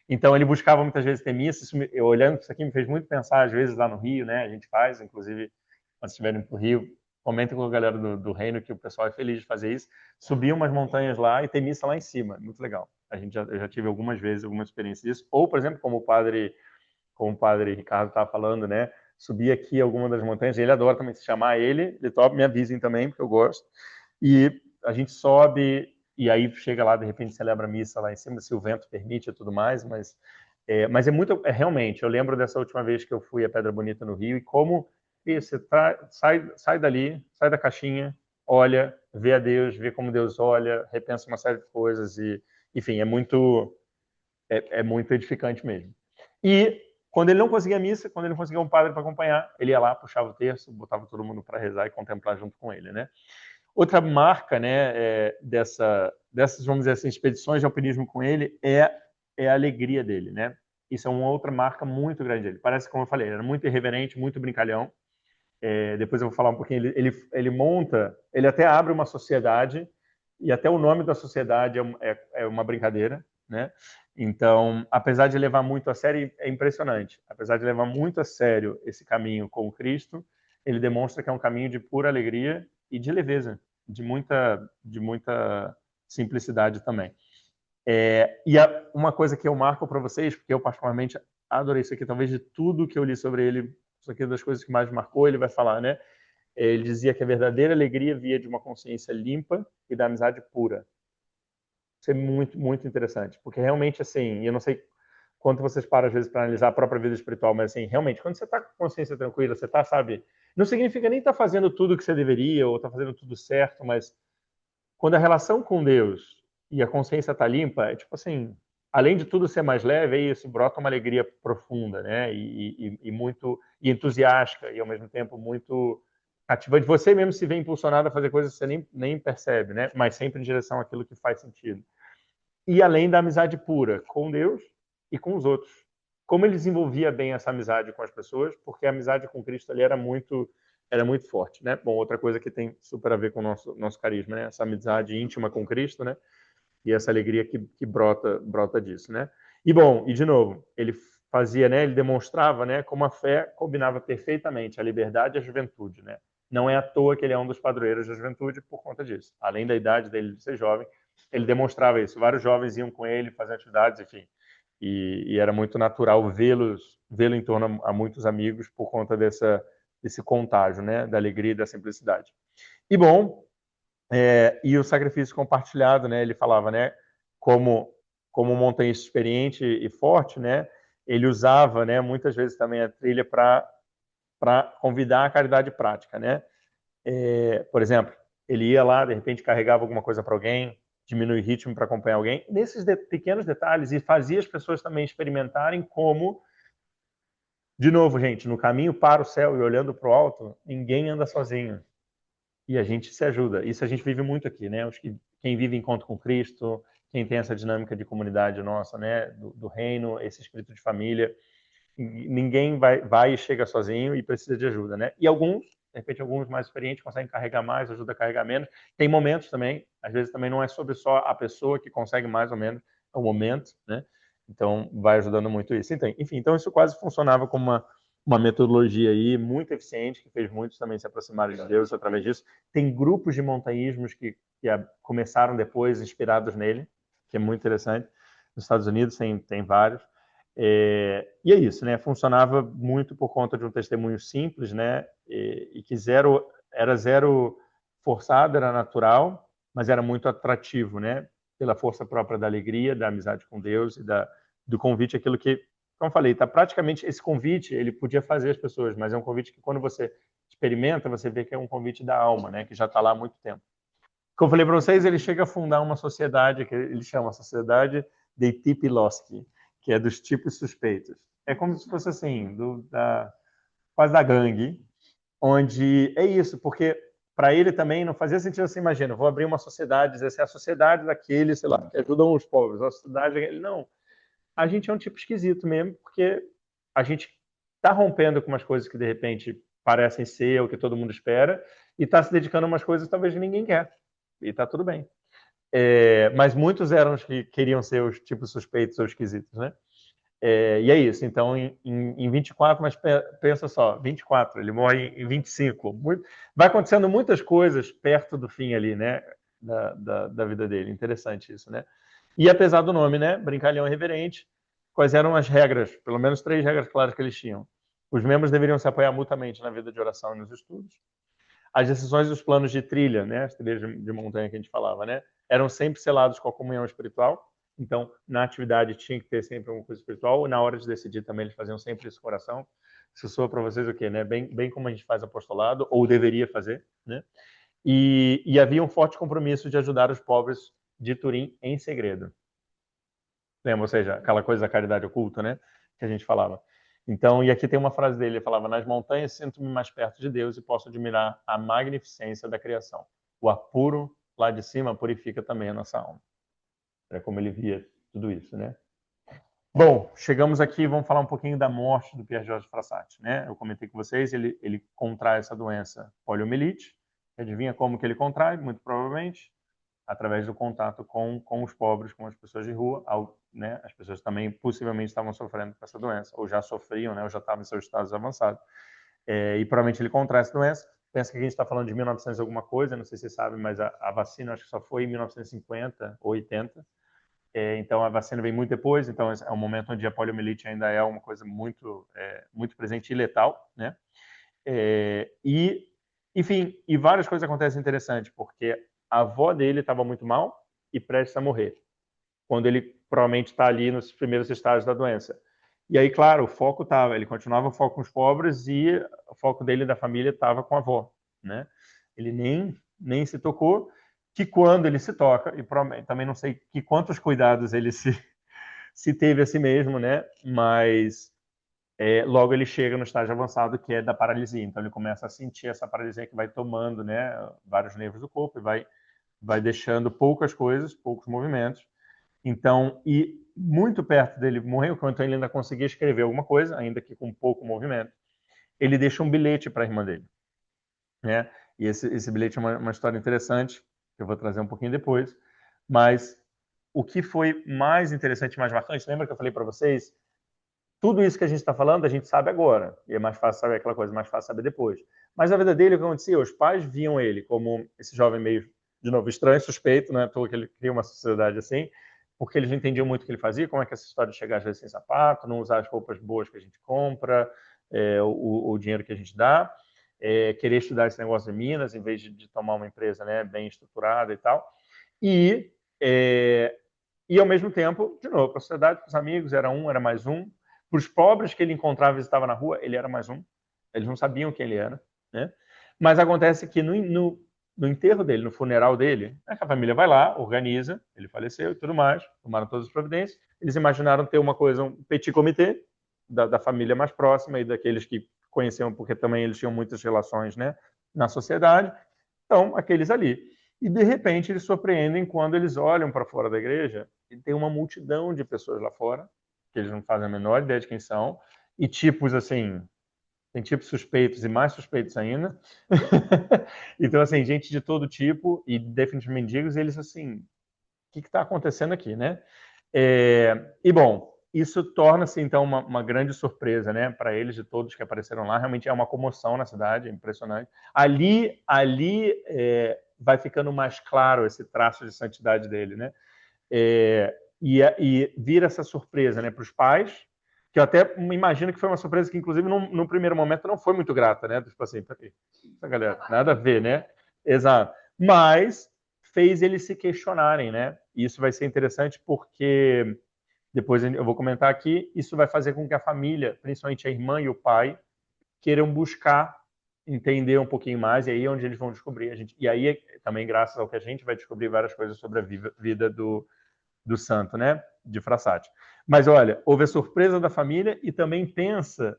Então ele buscava muitas vezes ter missa. Eu olhando isso aqui me fez muito pensar às vezes lá no Rio, né? A gente faz, inclusive quando estiverem para o Rio, comentem com a galera do reino que o pessoal é feliz de fazer isso. Subir umas montanhas lá e ter missa lá em cima, muito legal. Eu já tive algumas vezes alguma experiência disso. Ou, por exemplo, como o padre Ricardo estava falando, né? Subir aqui alguma das montanhas, ele adora também, se chamar ele top, me avisem também, porque eu gosto. E a gente sobe, e aí chega lá, de repente celebra a missa lá em cima, se o vento permite e tudo mais, mas é muito, realmente, eu lembro dessa última vez que eu fui a Pedra Bonita no Rio, e como você sai dali, sai da caixinha, olha, vê a Deus, vê como Deus olha, repensa uma série de coisas, e, enfim, é muito edificante mesmo. E quando ele não conseguia missa, quando ele não conseguia um padre para acompanhar, ele ia lá, puxava o terço, botava todo mundo para rezar e contemplar junto com ele, né? Outra marca, né, dessas, vamos dizer assim, expedições de alpinismo com ele é a alegria dele, né? Isso é uma outra marca muito grande dele. Parece, como eu falei, ele era muito irreverente, muito brincalhão, Depois eu vou falar um pouquinho. Ele monta, ele até abre uma sociedade, e até o nome da sociedade é uma brincadeira, né? Então, apesar de levar muito a sério, é impressionante. Apesar de levar muito a sério esse caminho com Cristo, ele demonstra que é um caminho de pura alegria e de leveza, de muita simplicidade também. Uma coisa que eu marco para vocês, porque eu particularmente adorei isso aqui, talvez de tudo que eu li sobre ele, isso aqui é das coisas que mais marcou, ele vai falar, né? Ele dizia que a verdadeira alegria via de uma consciência limpa e da amizade pura. Isso é muito, muito interessante, porque realmente, assim, eu não sei quanto vocês param às vezes para analisar a própria vida espiritual, mas assim, realmente, quando você está com consciência tranquila, você está, sabe, não significa nem estar fazendo tudo o que você deveria ou estar fazendo tudo certo, mas quando a relação com Deus e a consciência está limpa, é tipo assim, além de tudo ser mais leve, é isso, brota uma alegria profunda, né? E muito e entusiástica e ao mesmo tempo muito cativante. Você mesmo se vê impulsionado a fazer coisas que você nem percebe, né? Mas sempre em direção àquilo que faz sentido. E além da amizade pura com Deus e com os outros. Como ele desenvolvia bem essa amizade com as pessoas, porque a amizade com Cristo ali era muito forte, né? Bom, outra coisa que tem super a ver com o nosso carisma, né? Essa amizade íntima com Cristo, né? E essa alegria que brota disso, né? E bom, e de novo, ele fazia, né? Ele demonstrava, né? Como a fé combinava perfeitamente a liberdade e a juventude, né? Não é à toa que ele é um dos padroeiros da juventude por conta disso. Além da idade dele de ser jovem, ele demonstrava isso. Vários jovens iam com ele fazer atividades, enfim. E era muito natural vê-lo em torno a muitos amigos por conta desse contágio, né? Da alegria e da simplicidade. E bom, e o sacrifício compartilhado, né? Ele falava, né? Como um montanhista experiente e forte, né? Ele usava, né? Muitas vezes também a trilha para convidar a caridade prática, né? Por exemplo, ele ia lá, de repente carregava alguma coisa para alguém, diminui o ritmo para acompanhar alguém, nesses pequenos detalhes, e fazia as pessoas também experimentarem como, de novo, gente, no caminho para o céu e olhando para o alto, ninguém anda sozinho. E a gente se ajuda. Isso a gente vive muito aqui, né? Quem vive encontro com Cristo, quem tem essa dinâmica de comunidade nossa, né? Do reino, esse espírito de família, ninguém vai e chega sozinho e precisa de ajuda, né? E alguns, de repente, alguns mais experientes conseguem carregar mais, ajuda a carregar menos. Tem momentos também, às vezes também não é sobre só a pessoa que consegue mais ou menos, é o momento, né? Então, vai ajudando muito isso. Enfim, então isso quase funcionava como uma metodologia aí muito eficiente, que fez muitos também se aproximarem de Deus através disso. Tem grupos de montanhismos que começaram depois, inspirados nele, que é muito interessante. Nos Estados Unidos tem vários. E é isso, né? Funcionava muito por conta de um testemunho simples, né? E que era zero forçado, era natural, mas era muito atrativo, né? Pela força própria da alegria, da amizade com Deus e do convite, aquilo que, como eu falei, tá praticamente esse convite, ele podia fazer as pessoas, mas é um convite que quando você experimenta, você vê que é um convite da alma, né? Que já está lá há muito tempo. Como eu falei para vocês, ele chega a fundar uma sociedade que ele chama a Sociedade de Tipiloski, que é dos tipos suspeitos. É como se fosse assim, quase da gangue, onde é isso, porque para ele também não fazia sentido assim, imagina, vou abrir uma sociedade, dizer assim, a sociedade daqueles, sei lá, que ajudam os pobres, a sociedade daquele, não. A gente é um tipo esquisito mesmo, porque a gente está rompendo com umas coisas que de repente parecem ser o que todo mundo espera e está se dedicando a umas coisas que talvez ninguém quer. E está tudo bem. Mas muitos eram os que queriam ser os tipos suspeitos ou esquisitos, né? E é isso. Então, em 24, mas pensa só, 24, ele morre em 25. Vai acontecendo muitas coisas perto do fim ali, né? Da vida dele. Interessante isso, né? E apesar do nome, né? Brincalhão irreverente, quais eram as regras? Pelo menos 3 regras claras que eles tinham. Os membros deveriam se apoiar mutuamente na vida de oração e nos estudos. As decisões e os planos de trilha, né? As trilhas de montanha que a gente falava, né? Eram sempre selados com a comunhão espiritual. Então, na atividade tinha que ter sempre alguma coisa espiritual. E na hora de decidir também eles faziam sempre isso com oração. Isso soa para vocês o quê, né? Bem como a gente faz apostolado, ou deveria fazer, né? E havia um forte compromisso de ajudar os pobres de Turim em segredo. Lembra? Ou seja, aquela coisa da caridade oculta, né? Que a gente falava. Então, e aqui tem uma frase dele, ele falava: nas montanhas sinto-me mais perto de Deus e posso admirar a magnificência da criação. O apuro lá de cima purifica também a nossa alma. Era como ele via tudo isso, né? Bom, chegamos aqui, vamos falar um pouquinho da morte do Pierre Georges Frassati, né? Eu comentei com vocês, ele contrai essa doença poliomielite. Adivinha como que ele contrai? Muito provavelmente através do contato com os pobres, com as pessoas de rua, né? As pessoas também possivelmente estavam sofrendo com essa doença, ou já sofriam, né? Ou já estavam em seus estados avançados. E provavelmente ele contrai essa doença. Pensa que a gente está falando de 1900 alguma coisa, não sei se vocês sabem, mas a vacina acho que só foi em 1950 ou 80. Então a vacina vem muito depois, então é um momento onde a poliomielite ainda é uma coisa muito presente e letal, né? E, enfim, e várias coisas acontecem interessantes, porque a avó dele estava muito mal e prestes a morrer, quando ele provavelmente está ali nos primeiros estágios da doença. E aí, claro, o foco estava, ele continuava o foco com os pobres e o foco dele e da família estava com a avó, né? Ele nem se tocou, que quando ele se toca, e também não sei que quantos cuidados ele se teve a si mesmo, né? Mas logo ele chega no estágio avançado, que é da paralisia. Então ele começa a sentir essa paralisia que vai tomando, né, vários nervos do corpo e vai deixando poucas coisas, poucos movimentos. Então, e muito perto dele morrer, enquanto ele ainda conseguia escrever alguma coisa, ainda que com pouco movimento, ele deixa um bilhete para a irmã dele, né? E esse bilhete é uma história interessante, que eu vou trazer um pouquinho depois. Mas o que foi mais interessante e mais marcante, lembra que eu falei para vocês? Tudo isso que a gente está falando, a gente sabe agora. E é mais fácil saber aquela coisa, mais fácil saber depois. Mas a vida dele, o que acontecia? Os pais viam ele como esse jovem meio, de novo, estranho, suspeito, né? Porque ele cria uma sociedade assim, porque eles não entendiam muito o que ele fazia, como é que essa história de chegar às vezes sem sapato, não usar as roupas boas que a gente compra, o dinheiro que a gente dá, querer estudar esse negócio de Minas, em vez de tomar uma empresa, né, bem estruturada e tal. E, é, e ao mesmo tempo, de novo, para a sociedade, para os amigos, era mais um. Para os pobres que ele encontrava e visitava na rua, ele era mais um. Eles não sabiam quem ele era, né? Mas acontece que no enterro dele, no funeral dele, a família vai lá, organiza, ele faleceu e tudo mais, tomaram todas as providências. Eles imaginaram ter uma coisa, um petit comité da família mais próxima e daqueles que conheciam, porque também eles tinham muitas relações, né, na sociedade. Então, aqueles ali. E de repente eles surpreendem quando eles olham para fora da igreja e tem uma multidão de pessoas lá fora, que eles não fazem a menor ideia de quem são, e tipos assim, tem tipos suspeitos e mais suspeitos ainda. Então, assim, gente de todo tipo e definitivamente mendigos, e eles assim, o que está acontecendo aqui, né? E bom, isso torna-se então uma grande surpresa, né, para eles de todos que apareceram lá. Realmente é uma comoção na cidade, é impressionante. Ali vai ficando mais claro esse traço de santidade dele, né? E vira essa surpresa, né, para os pais, que eu até imagino que foi uma surpresa que, inclusive, no primeiro momento não foi muito grata, né? Tipo assim, peraí, essa galera, nada a ver, né? Exato. Mas fez eles se questionarem, né? E isso vai ser interessante porque depois eu vou comentar aqui, isso vai fazer com que a família, principalmente a irmã e o pai, queiram buscar entender um pouquinho mais, e aí é onde eles vão descobrir. E aí, também, graças ao que a gente vai descobrir várias coisas sobre a vida do santo, né? De Frassati. Mas olha, houve a surpresa da família e também pensa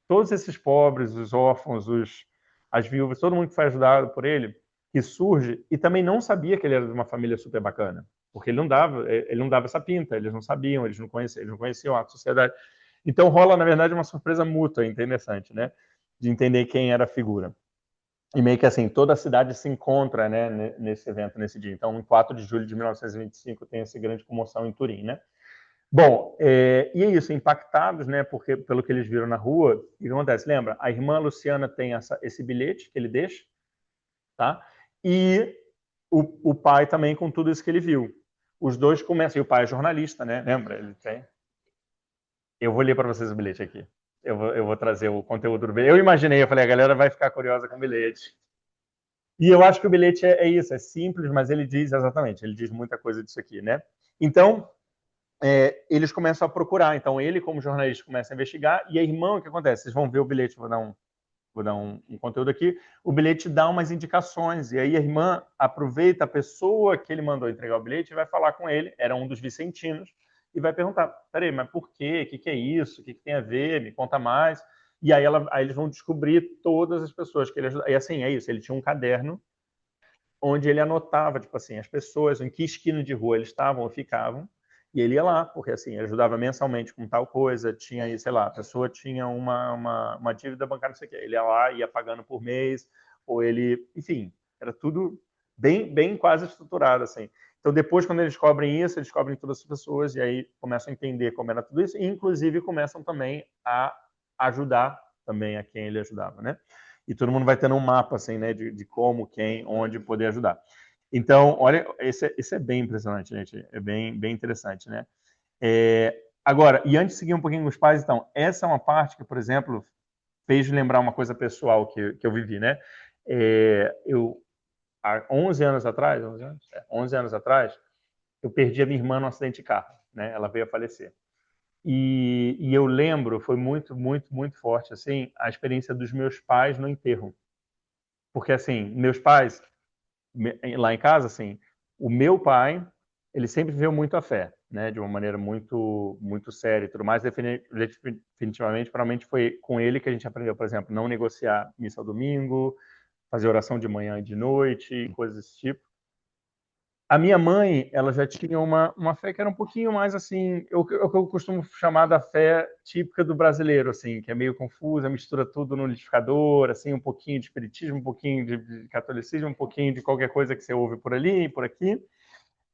todos esses pobres, os órfãos, as viúvas, todo mundo que foi ajudado por ele, que surge e também não sabia que ele era de uma família super bacana, porque ele não dava essa pinta, eles não sabiam, eles não conheciam a sociedade. Então rola, na verdade, uma surpresa mútua, interessante, né? De entender quem era a figura. E meio que assim, toda a cidade se encontra, né, nesse evento, nesse dia. Então, em 4 de julho de 1925, tem essa grande comoção em Turim, né? Bom, e é isso, impactados, né, porque, pelo que eles viram na rua, o que acontece? Lembra? A irmã Luciana tem esse bilhete que ele deixa, tá? E o pai também com tudo isso que ele viu. Os dois começam, e o pai é jornalista, né? Lembra? Ele tem. Eu vou ler para vocês o bilhete aqui. Eu vou trazer o conteúdo do bilhete. Eu imaginei, eu falei, a galera vai ficar curiosa com o bilhete. E eu acho que o bilhete é isso, é simples, mas ele diz exatamente, ele diz muita coisa disso aqui, né? Então, eles começam a procurar. Então, ele, como jornalista, começa a investigar. E a irmã, o que acontece? Vocês vão ver o bilhete, vou dar um conteúdo aqui. O bilhete dá umas indicações. E aí a irmã aproveita a pessoa que ele mandou entregar o bilhete e vai falar com ele. Era um dos vicentinos. E vai perguntar: peraí, mas por quê? O que é isso? O que tem a ver? Me conta mais. E aí eles vão descobrir todas as pessoas que ele ajudou. E assim, é isso. Ele tinha um caderno onde ele anotava, tipo assim, as pessoas, em que esquina de rua eles estavam ou ficavam, E ele ia lá, porque assim, ele ajudava mensalmente com tal coisa, tinha aí, sei lá, a pessoa tinha uma dívida bancária, não sei o quê. Ele ia lá, ia pagando por mês, ou ele, enfim, era tudo bem quase estruturado, assim. Então, depois, quando eles descobrem isso, eles descobrem todas as pessoas, e aí começam a entender como era tudo isso, e inclusive começam também a ajudar também a quem ele ajudava, né? E todo mundo vai tendo um mapa, assim, né, de como, quem, onde poder ajudar. Então, olha, esse é bem impressionante, gente. É bem interessante, né? Agora, e antes de seguir um pouquinho com os pais, então, essa é uma parte que, por exemplo, fez lembrar uma coisa pessoal que eu vivi, né? Eu, há 11 anos atrás, 11 anos atrás, eu perdi a minha irmã num acidente de carro, né? Ela veio a falecer. E eu lembro, foi muito forte, assim, a experiência dos meus pais no enterro. Porque, assim, meus pais, lá em casa, assim, o meu pai, ele sempre viveu muito a fé, né, de uma maneira muito séria e tudo mais. Definitivamente, provavelmente foi com ele que a gente aprendeu, por exemplo, não negociar missa ao domingo, fazer oração de manhã e de noite, coisas desse tipo. A minha mãe, ela já tinha uma fé que era um pouquinho mais assim, o que eu costumo chamar da fé típica do brasileiro, assim, que é meio confusa, mistura tudo no liquidificador, assim, um pouquinho de espiritismo, um pouquinho de catolicismo, um pouquinho de qualquer coisa que você ouve por ali e por aqui.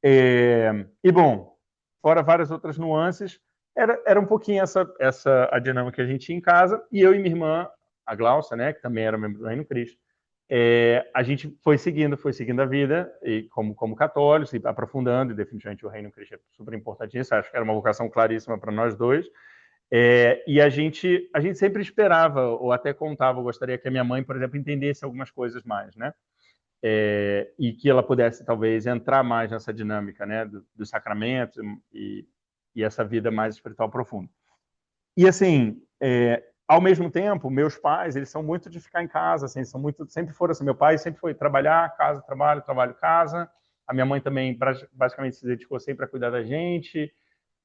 E bom, fora várias outras nuances, era um pouquinho essa a dinâmica que a gente tinha em casa, e eu e minha irmã, a Glaucia, né, que também era membro do Reino Cristo, a gente foi seguindo a vida e como católicos, e aprofundando, e definitivamente o Reino Cristo é super importante nisso, acho que era uma vocação claríssima para nós dois. E a gente sempre esperava, ou até contava, eu gostaria que a minha mãe, por exemplo, entendesse algumas coisas mais, né? E que ela pudesse, talvez, entrar mais nessa dinâmica, né, dos sacramentos e essa vida mais espiritual profunda. E, assim, ao mesmo tempo, meus pais, eles são muito de ficar em casa, assim, sempre foram assim. Meu pai sempre foi trabalhar, casa, trabalho, trabalho, casa. A minha mãe também, basicamente, se dedicou sempre a cuidar da gente.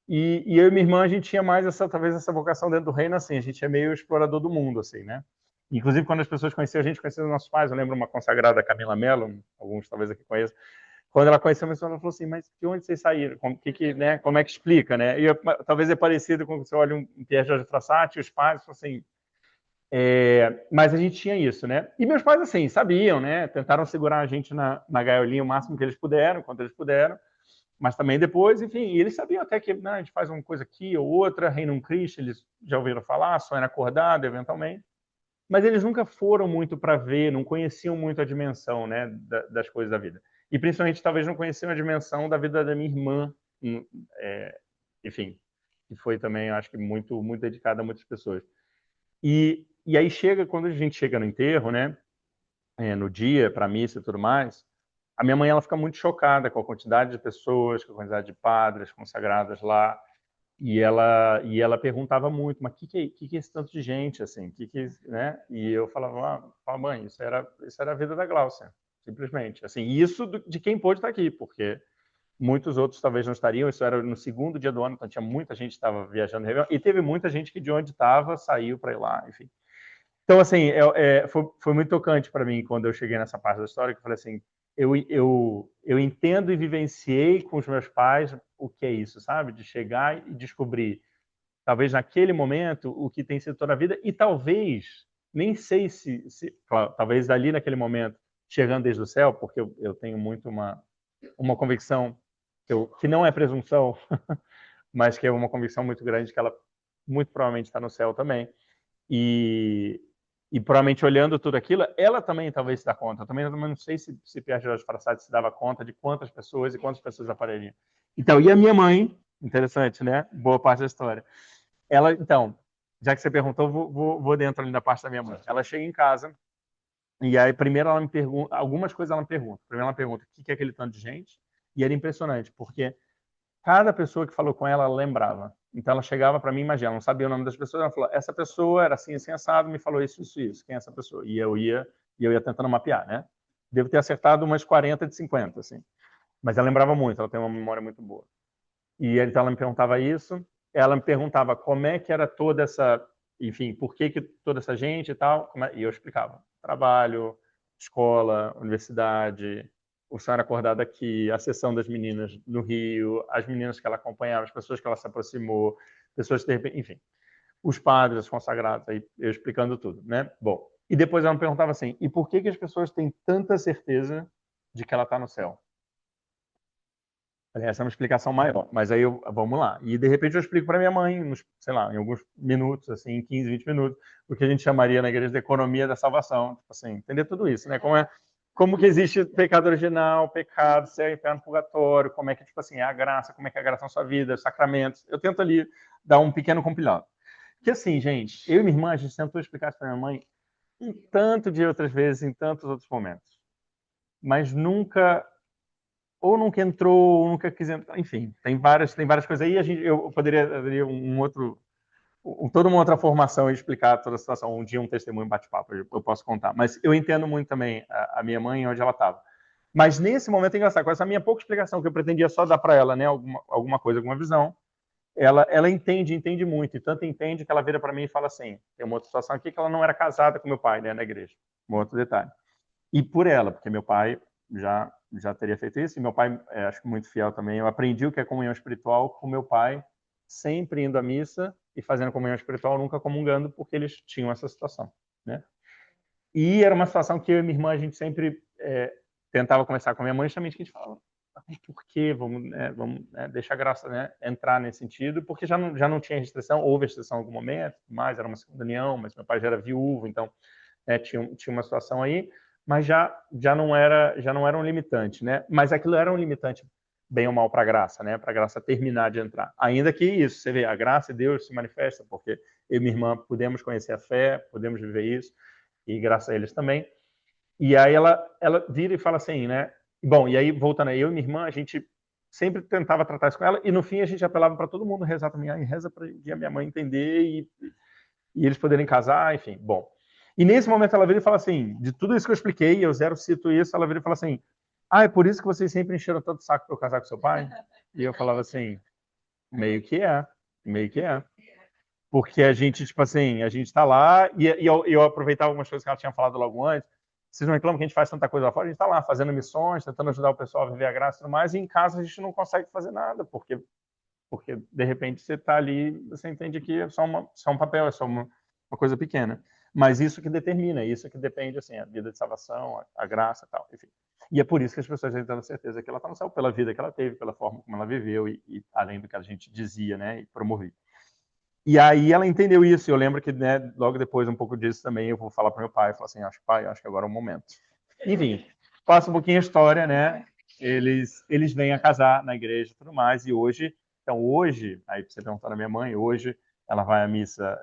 E eu e minha irmã, a gente tinha mais talvez essa vocação dentro do reino, assim, a gente é meio explorador do mundo, assim, né? Inclusive, quando as pessoas conheciam a gente, conheciam os nossos pais, eu lembro uma consagrada, Camila Mello, alguns talvez aqui conheçam, quando ela conheceu, ela falou assim, mas de onde vocês saíram? Como é que explica, né? Talvez é parecido com você olha um Pierre Jorge Frassati, os pais, assim, mas a gente tinha isso, né? E meus pais, assim, sabiam, né? Tentaram segurar a gente na gaiolinha o máximo que eles puderam, quanto eles puderam, mas também depois, enfim, eles sabiam até que, né, a gente faz uma coisa aqui ou outra, Reino Cristo, eles já ouviram falar, sonho acordado, eventualmente, mas eles nunca foram muito para ver, não conheciam muito a dimensão, né, das coisas da vida. E principalmente, talvez não conheciam a dimensão da vida da minha irmã, enfim, que foi também, acho que muito dedicada a muitas pessoas. E aí quando a gente chega no enterro, né, no dia, para a missa e tudo mais, a minha mãe ela fica muito chocada com a quantidade de pessoas, com a quantidade de padres consagradas lá, e ela perguntava muito, mas que é esse tanto de gente, assim, né? E eu falava, mãe, isso era a vida da Gláucia, simplesmente, assim, isso de quem pôde estar aqui, porque muitos outros talvez não estariam, isso era no segundo dia do ano, então tinha muita gente que estava viajando, e teve muita gente que de onde estava saiu para ir lá, enfim. Então, assim, foi muito tocante para mim quando eu cheguei nessa parte da história, que eu falei assim, eu entendo e vivenciei com os meus pais o que é isso, sabe? De chegar e descobrir, talvez naquele momento, o que tem sido toda a vida, e talvez, nem sei claro, talvez ali naquele momento, chegando desde o céu, porque eu tenho muito uma convicção que não é presunção, mas que é uma convicção muito grande que ela muito provavelmente está no céu também. E provavelmente olhando tudo aquilo, ela também talvez se dá conta. Eu também não sei se Pierre Jorge Frassati se dava conta de quantas pessoas apareceriam. Então, e a minha mãe, interessante, né? Boa parte da história. Ela, então, já que você perguntou, vou dentro ali da parte da minha mãe. Ela chega em casa e aí primeiro ela me pergunta, algumas coisas ela me pergunta. Primeiro ela pergunta o que é aquele tanto de gente, e era impressionante, porque cada pessoa que falou com ela, ela lembrava. Então ela chegava para mim, imagina, ela não sabia o nome das pessoas, ela falou, essa pessoa era assim, assim, assado, me falou isso, isso, isso. Quem é essa pessoa? E eu ia tentando mapear, né? Devo ter acertado umas 40 de 50, assim. Mas ela lembrava muito, ela tem uma memória muito boa. E então ela me perguntava isso, ela me perguntava como é que era toda essa, enfim, por que toda essa gente e tal, e eu explicava. Trabalho, escola, universidade, o sonho era acordar daqui, a sessão das meninas no Rio, as meninas que ela acompanhava, as pessoas que ela se aproximou, pessoas que de repente, enfim, os padres, os consagrados, aí eu explicando tudo, né? Bom, e depois ela me perguntava assim, e por que que as pessoas têm tanta certeza de que ela está no céu? Essa é uma explicação maior, mas aí vamos lá. E de repente eu explico para minha mãe, sei lá, em alguns minutos, assim, 15, 20 minutos, o que a gente chamaria na igreja de economia da salvação. Tipo assim, entender tudo isso, né? Como que existe pecado original, pecado, céu, inferno, purgatório, como é que, tipo assim, é a graça, como é que é a graça na sua vida, os sacramentos. Eu tento ali dar um pequeno compilado. Que assim, gente, eu e minha irmã, a gente tentou explicar isso para minha mãe um tanto de outras vezes, em tantos outros momentos. Mas nunca ou nunca entrou, ou nunca quis entrar, enfim, tem várias coisas aí. Eu poderia ter toda uma outra formação e explicar toda a situação. Um dia um testemunho bate-papo, eu posso contar. Mas eu entendo muito também a minha mãe onde ela estava. Mas nesse momento é engraçado, com essa minha pouca explicação, que eu pretendia só dar para ela, né, alguma coisa, alguma visão, ela entende muito, e tanto entende que ela vira para mim e fala assim, tem uma outra situação aqui que ela não era casada com meu pai, né, na igreja, um outro detalhe. E por ela, porque meu pai já teria feito isso, e meu pai, acho que muito fiel também, eu aprendi o que é comunhão espiritual com meu pai, sempre indo à missa e fazendo comunhão espiritual, nunca comungando, porque eles tinham essa situação, né? E era uma situação que eu e minha irmã, a gente sempre tentava conversar com a minha mãe, justamente que a gente falava, por quê? Vamos deixar a graça, né, entrar nesse sentido, porque já não tinha restrição, houve restrição em algum momento, mas era uma segunda união, mas meu pai já era viúvo, então tinha uma situação aí, mas já não era um limitante, né? Mas aquilo era um limitante bem ou mal para a graça, né? Para a graça terminar de entrar. Ainda que isso, você vê, a graça de Deus se manifesta, porque eu e minha irmã podemos conhecer a fé, podemos viver isso, e graças a eles também. E aí ela vira e fala assim, né? Bom, e aí voltando aí, eu e minha irmã, a gente sempre tentava tratar isso com ela, e no fim a gente apelava para todo mundo rezar também, reza para a minha mãe entender e eles poderem casar, enfim, bom. E nesse momento ela vira e fala assim, de tudo isso que eu expliquei, eu zero cito isso, ela vira e fala assim, é por isso que vocês sempre encheram tanto saco para eu casar com seu pai? E eu falava assim, meio que é, meio que é. Porque a gente, tipo assim, a gente tá lá, e eu aproveitava algumas coisas que ela tinha falado logo antes, vocês não reclamam que a gente faz tanta coisa lá fora, a gente tá lá fazendo missões, tentando ajudar o pessoal a viver a graça e tudo mais, e em casa a gente não consegue fazer nada, porque de repente você está ali, você entende que é só um papel, é só uma coisa pequena. Mas isso que determina, isso que depende, assim, a vida de salvação, a graça e tal, enfim. E é por isso que as pessoas têm tanta certeza que ela está no céu, pela vida que ela teve, pela forma como ela viveu e além do que a gente dizia, né, e promovia. E aí ela entendeu isso, e eu lembro que, né, logo depois, um pouco disso também, eu vou falar para meu pai, eu falo assim, pai, acho que agora é o momento. Enfim, passa um pouquinho a história, né, eles vêm a casar na igreja e tudo mais, e hoje, aí você perguntar da minha mãe, hoje ela vai à missa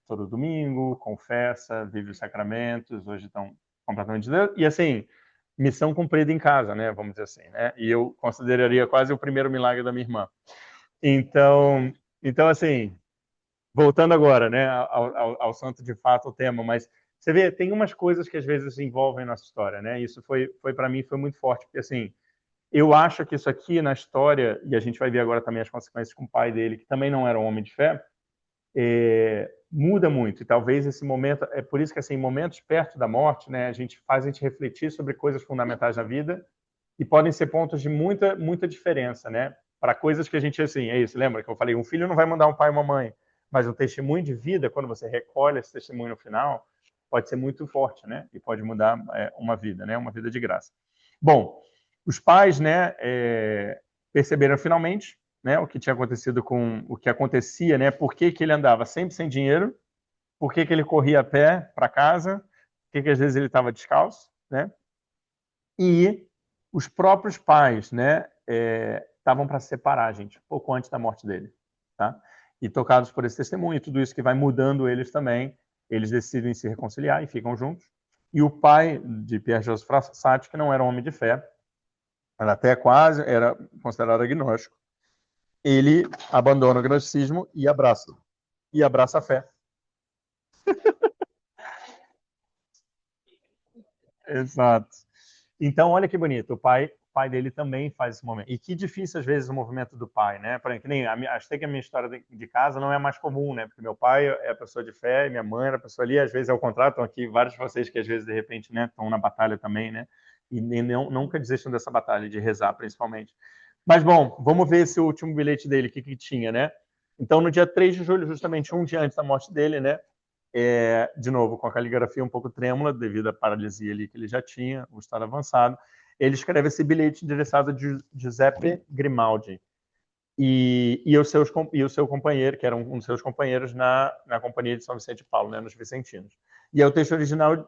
todo domingo, confessa, vive os sacramentos, hoje estão completamente de Deus, e assim, missão cumprida em casa, né, vamos dizer assim, né, e eu consideraria quase o primeiro milagre da minha irmã. Então assim, voltando agora, né, ao santo de fato, o tema, mas você vê, tem umas coisas que às vezes envolvem nossa história, né? Isso foi para mim foi muito forte, porque assim, eu acho que isso aqui na história, e a gente vai ver agora também as consequências com o pai dele, que também não era um homem de fé, muda muito. E talvez esse momento, é por isso que assim, momentos perto da morte, né, a gente refletir sobre coisas fundamentais na vida e podem ser pontos de muita diferença, né? Para coisas que a gente assim, é isso, lembra que eu falei, um filho não vai mandar um pai e uma mãe, mas um testemunho de vida, quando você recolhe esse testemunho no final, pode ser muito forte, né? E pode mudar uma vida, né? Uma vida de graça. Bom, os pais, né, perceberam finalmente, né, o que tinha acontecido com o que acontecia, né? Por que ele andava sempre sem dinheiro? Por que ele corria a pé para casa? Por que às vezes ele estava descalço, né? E os próprios pais, né, estavam para se separar, gente, pouco antes da morte dele, tá? E tocados por esse testemunho, e tudo isso que vai mudando eles também, eles decidem se reconciliar e ficam juntos. E o pai de Pierre Joseph Frassati, que não era um homem de fé, era até quase, era considerado agnóstico, ele abandona o gnosticismo e abraça a fé. Exato. Então, olha que bonito, o pai dele também faz esse momento. E que difícil, às vezes, o movimento do pai, né? Por exemplo, acho que a minha história de casa não é mais comum, né? Porque meu pai é a pessoa de fé, minha mãe era a pessoa ali, às vezes é o contrário, estão aqui vários de vocês que, às vezes, de repente, né, estão na batalha também, né? E nunca desistam dessa batalha, de rezar, principalmente. Mas, bom, vamos ver esse último bilhete dele, o que tinha, né? Então, no dia 3 de julho, justamente um dia antes da morte dele, né? De novo, com a caligrafia um pouco trêmula, devido à paralisia ali que ele já tinha, o estado avançado, ele escreve esse bilhete endereçado de Giuseppe Grimaldi e o seu companheiro, que era um dos seus companheiros na Companhia de São Vicente de Paulo, né, nos Vicentinos. E aí o texto original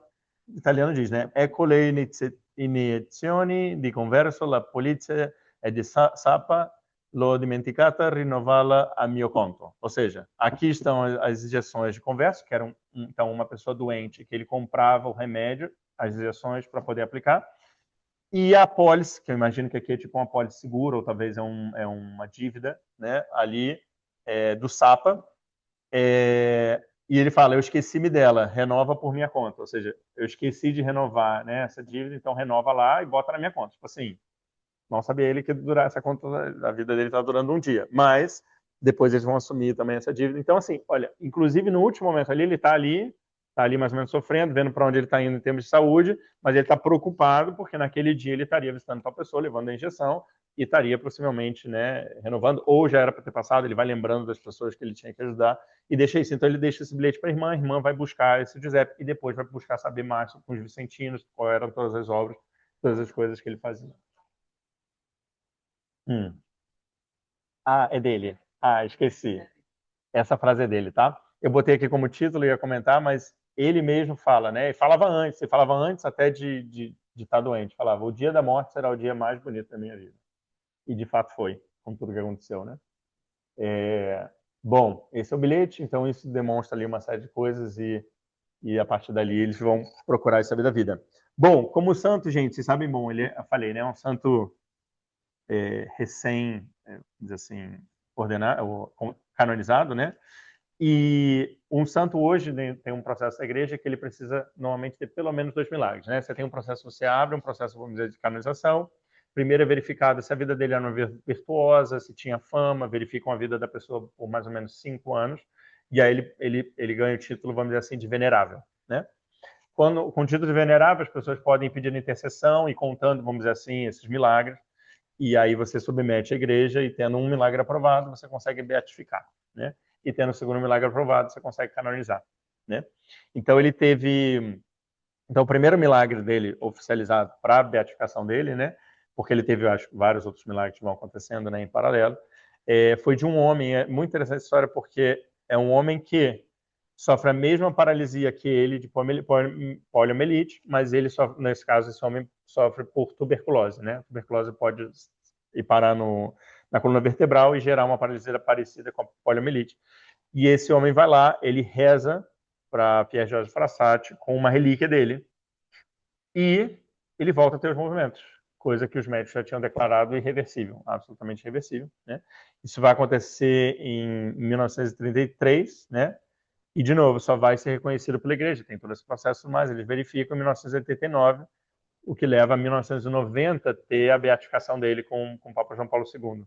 italiano diz, né, ecco le iniezioni di converso, la polizia è di Sapa, l'ho dimenticata, rinnovarla a mio conto. Ou seja, aqui estão as injeções de converso, que eram então uma pessoa doente que ele comprava o remédio, as injeções para poder aplicar, e a apólice, que eu imagino que aqui é tipo uma apólice segura, ou talvez é uma dívida, né, ali do Sapa. E ele fala, eu esqueci-me dela, renova por minha conta. Ou seja, eu esqueci de renovar, né, essa dívida, então renova lá e bota na minha conta. Tipo assim, não sabia ele que durar essa conta, a vida dele está durando um dia. Mas depois eles vão assumir também essa dívida. Então, assim, olha, inclusive no último momento ali, ele está ali mais ou menos sofrendo, vendo para onde ele está indo em termos de saúde, mas ele está preocupado porque naquele dia ele estaria visitando tal pessoa, levando a injeção, e estaria possivelmente, né, renovando, ou já era para ter passado, ele vai lembrando das pessoas que ele tinha que ajudar, e deixa isso. Então ele deixa esse bilhete para a irmã vai buscar esse Giuseppe, e depois vai buscar saber mais com os vicentinos, qual eram todas as obras, todas as coisas que ele fazia. Ah, é dele. Ah, esqueci. Essa frase é dele, tá? Eu botei aqui como título e ia comentar, mas ele mesmo fala, né? Ele falava antes até de estar doente. Falava, o dia da morte será o dia mais bonito da minha vida. E de fato foi, com tudo que aconteceu, né? Bom, esse é o bilhete, então isso demonstra ali uma série de coisas e a partir dali eles vão procurar essa vida da vida. Bom, como santo, gente, vocês sabem, bom, eu falei, né? É um santo recém, dizer assim, ordenado, canonizado, né? E um santo hoje, né, tem um processo da igreja que ele precisa normalmente ter pelo menos 2 milagres, né? Você tem um processo, você abre um processo, vamos dizer, de canonização. Primeiro é verificado se a vida dele era virtuosa, se tinha fama, verificam a vida da pessoa por mais ou menos 5 anos, e aí ele ganha o título, vamos dizer assim, de venerável, né? Com o título de venerável, as pessoas podem pedir intercessão e contando, vamos dizer assim, esses milagres, e aí você submete à igreja e tendo um milagre aprovado, você consegue beatificar, né? E tendo o segundo milagre aprovado, você consegue canonizar, né? Então ele teve, então o primeiro milagre dele oficializado para a beatificação dele, né? Porque ele teve, eu acho, vários outros milagres que vão acontecendo, né, em paralelo, foi de um homem. É muito interessante essa história porque é um homem que sofre a mesma paralisia que ele de poliomielite, mas ele sofre, nesse caso, esse homem sofre por tuberculose, né? A tuberculose pode ir parar na coluna vertebral e gerar uma paralisia parecida com a poliomielite. E esse homem vai lá, ele reza para Pier Giorgio Frassati com uma relíquia dele e ele volta a ter os movimentos, coisa que os médicos já tinham declarado irreversível, absolutamente irreversível, né? Isso vai acontecer em 1933, né? E, de novo, só vai ser reconhecido pela igreja, tem todo esse processo, mas eles verificam em 1989, o que leva a 1990 ter a beatificação dele com o Papa João Paulo II.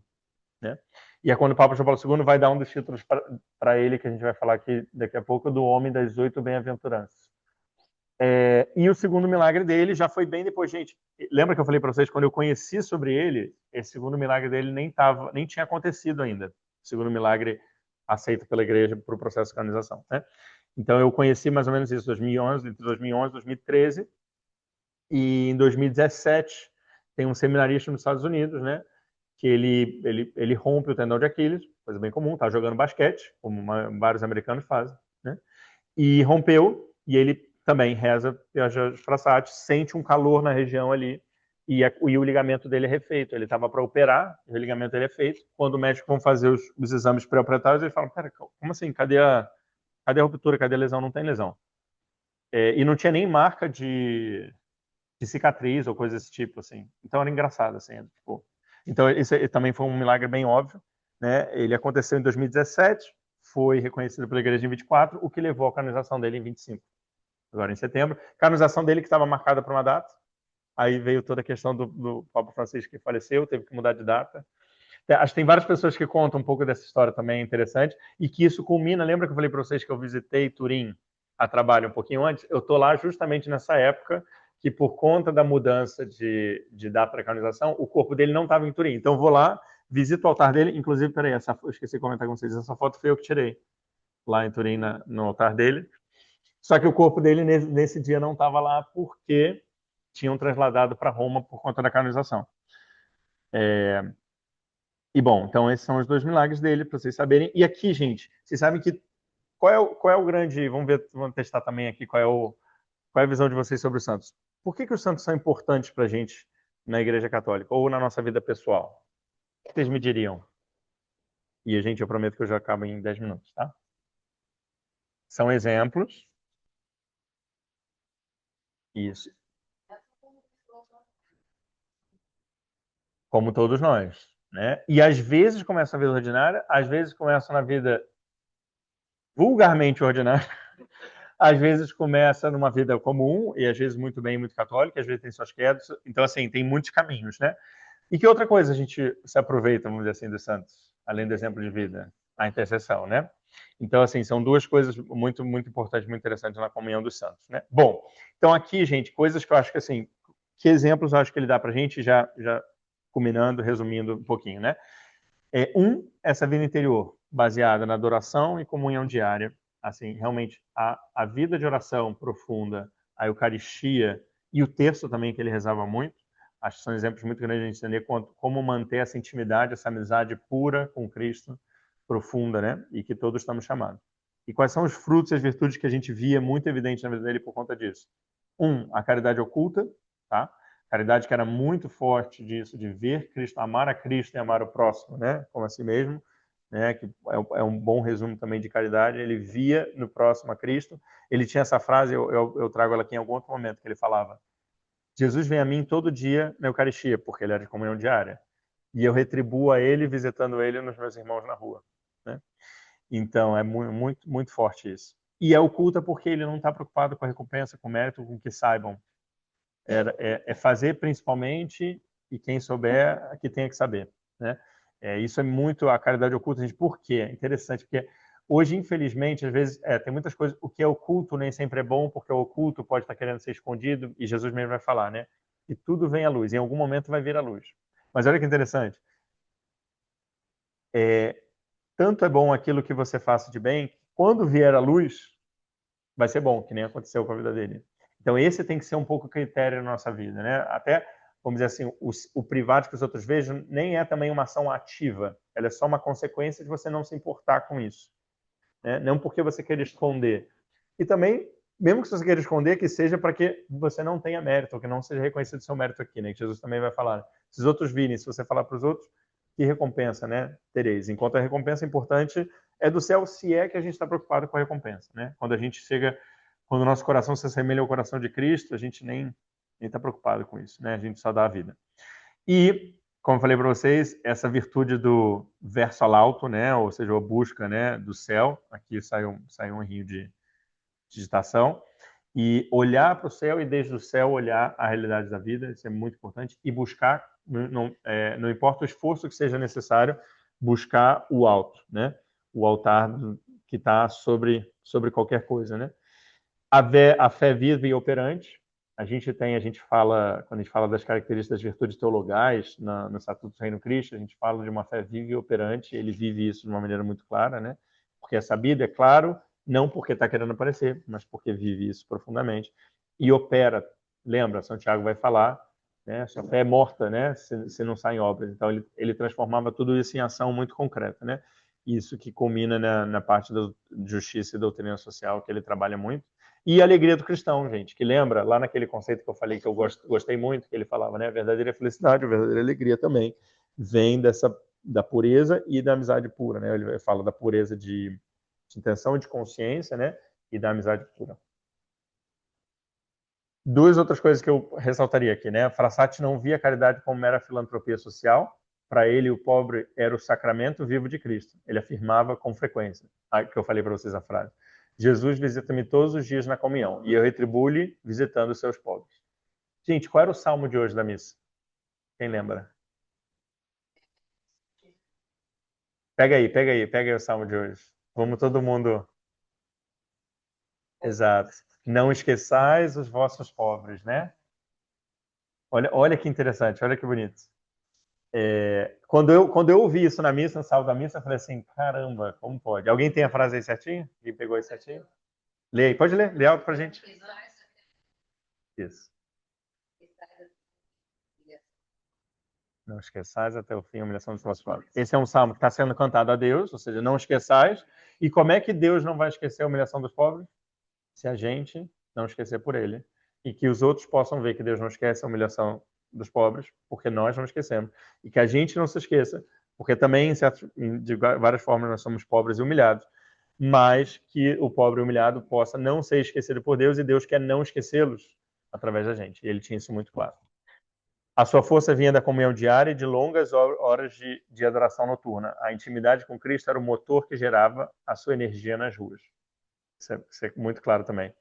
Né? E é quando o Papa João Paulo II vai dar um dos títulos para ele, que a gente vai falar aqui daqui a pouco, do Homem das 8 Bem-aventuranças. E o segundo milagre dele já foi bem depois, gente. Lembra que eu falei para vocês, quando eu conheci sobre ele, esse segundo milagre dele nem tinha acontecido ainda. O segundo milagre aceito pela igreja para o processo de canonização, né? Então eu conheci mais ou menos isso, 2011, entre 2011 e 2013, e em 2017 tem um seminarista nos Estados Unidos, né, que ele rompe o tendão de Aquiles, coisa bem comum, tá jogando basquete, como vários americanos fazem, né, e rompeu, e ele também reza Pier Frassati, sente um calor na região ali, e o ligamento dele é refeito. Ele estava para operar, o ligamento dele é feito. Quando o médico vão fazer os exames pré-operatórios, ele fala, pera, como assim? Cadê a ruptura? Cadê a lesão? Não tem lesão. E não tinha nem marca de cicatriz ou coisa desse tipo, assim. Então era engraçado, assim. Tipo... Então esse também foi um milagre bem óbvio, né? Ele aconteceu em 2017, foi reconhecido pela igreja em 24, o que levou à canonização dele em 25, agora em setembro. Canonização dele que estava marcada para uma data, aí veio toda a questão do Papa Francisco que faleceu, teve que mudar de data. Acho que tem várias pessoas que contam um pouco dessa história também, interessante, e que isso culmina, lembra que eu falei para vocês que eu visitei Turim a trabalho um pouquinho antes? Eu estou lá justamente nessa época, que por conta da mudança de data da canonização, o corpo dele não estava em Turim. Então eu vou lá, visito o altar dele, inclusive, peraí, eu esqueci de comentar com vocês, essa foto foi eu que tirei lá em Turim, no altar dele. Só que o corpo dele nesse dia não estava lá porque tinham trasladado para Roma por conta da canonização. E bom, então esses são os 2 milagres dele, para vocês saberem. E aqui, gente, vocês sabem que qual é o grande... Vamos ver, vamos testar também aqui qual é a visão de vocês sobre os santos. Por que os santos são importantes para a gente na Igreja Católica ou na nossa vida pessoal? O que vocês me diriam? E, gente, eu prometo que eu já acabo em 10 minutos, tá? São exemplos. Isso. Como todos nós, né? E às vezes começam na vida ordinária, às vezes começam na vida vulgarmente ordinária, às vezes começa numa vida comum, e às vezes muito bem, muito católica, às vezes tem suas quedas. Então, assim, tem muitos caminhos, né? E que outra coisa a gente se aproveita, vamos dizer assim, dos santos, além do exemplo de vida? A intercessão, né? Então, assim, são 2 coisas muito, muito importantes, muito interessantes na comunhão dos santos, né? Bom, então aqui, gente, coisas que eu acho que, assim, que exemplos eu acho que ele dá pra gente, já culminando, resumindo um pouquinho, né? Essa vida interior, baseada na adoração e comunhão diária, assim, realmente, a vida de oração profunda, a Eucaristia e o terço também, que ele rezava muito, acho que são exemplos muito grandes de a gente entender como manter essa intimidade, essa amizade pura com Cristo, profunda, né? E que todos estamos chamados. E quais são os frutos e as virtudes que a gente via muito evidente na vida dele por conta disso? A caridade oculta, tá? Caridade que era muito forte disso, de ver Cristo, amar a Cristo e amar o próximo, né? Como a si mesmo, né? Que é um bom resumo também de caridade. Ele via no próximo a Cristo. Ele tinha essa frase, eu trago ela aqui em algum outro momento, que ele falava: Jesus vem a mim todo dia na Eucaristia, porque ele era de comunhão diária. E eu retribuo a ele visitando ele nos meus irmãos na rua, né? Então, é muito, muito forte isso. E é oculta porque ele não está preocupado com a recompensa, com o mérito, com que saibam. Fazer principalmente, e quem souber, que tenha que saber, né? Isso é muito a caridade oculta. Gente, por quê? É interessante, porque hoje, infelizmente, às vezes, tem muitas coisas, o que é oculto nem sempre é bom, porque o oculto pode estar querendo ser escondido, e Jesus mesmo vai falar, né? E tudo vem à luz, em algum momento vai vir à luz. Mas olha que interessante, tanto é bom aquilo que você faça de bem, que quando vier à luz, vai ser bom, que nem aconteceu com a vida dele. Então, esse tem que ser um pouco o critério na nossa vida, né? Até, vamos dizer assim, o privado que os outros vejam nem é também uma ação ativa. Ela é só uma consequência de você não se importar com isso, né? Não porque você queira esconder. E também, mesmo que você queira esconder, que seja para que você não tenha mérito, ou que não seja reconhecido o seu mérito aqui, né? Que Jesus também vai falar. Se os outros virem, se você falar para os outros, que recompensa, né, tereis? Enquanto a recompensa importante é do céu, se é que a gente está preocupado com a recompensa, né? Quando a gente chega, quando o nosso coração se assemelha ao coração de Cristo, a gente nem está preocupado com isso, né? A gente só dá a vida. E, como eu falei para vocês, essa virtude do verso alto, né? Ou seja, a busca, né, do céu. Aqui sai um rio de digitação. E olhar para o céu e desde o céu olhar a realidade da vida, isso é muito importante. E buscar, não importa o esforço que seja necessário, buscar o alto, né? O altar que está sobre qualquer coisa, né? A fé viva e operante. A gente fala, quando a gente fala das características das virtudes teologais no Estatuto do Reino Cristo, a gente fala de uma fé viva e operante. Ele vive isso de uma maneira muito clara, né? Porque é sabido, é claro, não porque está querendo aparecer, mas porque vive isso profundamente. E opera. Lembra, São Tiago vai falar, né? Sua fé é morta, né? Se não sai em obras. Então, ele transformava tudo isso em ação muito concreta, né? Isso que culmina na parte da justiça e doutrina social, que ele trabalha muito. E a alegria do cristão, gente, que lembra lá naquele conceito que eu falei que eu gostei muito, que ele falava, né? A verdadeira felicidade, a verdadeira alegria também vem da pureza e da amizade pura, né? Ele fala da pureza de intenção e de consciência, né? E da amizade pura. 2 outras coisas que eu ressaltaria aqui, né? Frassati não via a caridade como mera filantropia social. Para ele, o pobre era o sacramento vivo de Cristo. Ele afirmava com frequência, que eu falei para vocês a frase. Jesus visita-me todos os dias na comunhão, e eu retribuo-lhe visitando os seus pobres. Gente, qual era o salmo de hoje da missa? Quem lembra? Pega aí o salmo de hoje. Vamos todo mundo. Exato. Não esqueçais os vossos pobres, né? Olha que interessante, olha que bonito. Quando eu ouvi isso na missa, no sábado da missa, eu falei assim, caramba, como pode? Alguém tem a frase aí certinho? Quem pegou aí certinho? Lê aí, pode ler, lê alto pra gente. Isso. Não esqueçais até o fim a humilhação dos vossos pobres. Esse é um salmo que está sendo cantado a Deus, ou seja, não esqueçais. E como é que Deus não vai esquecer a humilhação dos pobres? Se a gente não esquecer por ele. E que os outros possam ver que Deus não esquece a humilhação dos pobres, porque nós não esquecemos. E que a gente não se esqueça, porque também, de várias formas, nós somos pobres e humilhados. Mas que o pobre e humilhado possa não ser esquecido por Deus, e Deus quer não esquecê-los através da gente. E ele tinha isso muito claro. A sua força vinha da comunhão diária e de longas horas de adoração noturna. A intimidade com Cristo era o motor que gerava a sua energia nas ruas. Isso é muito claro também.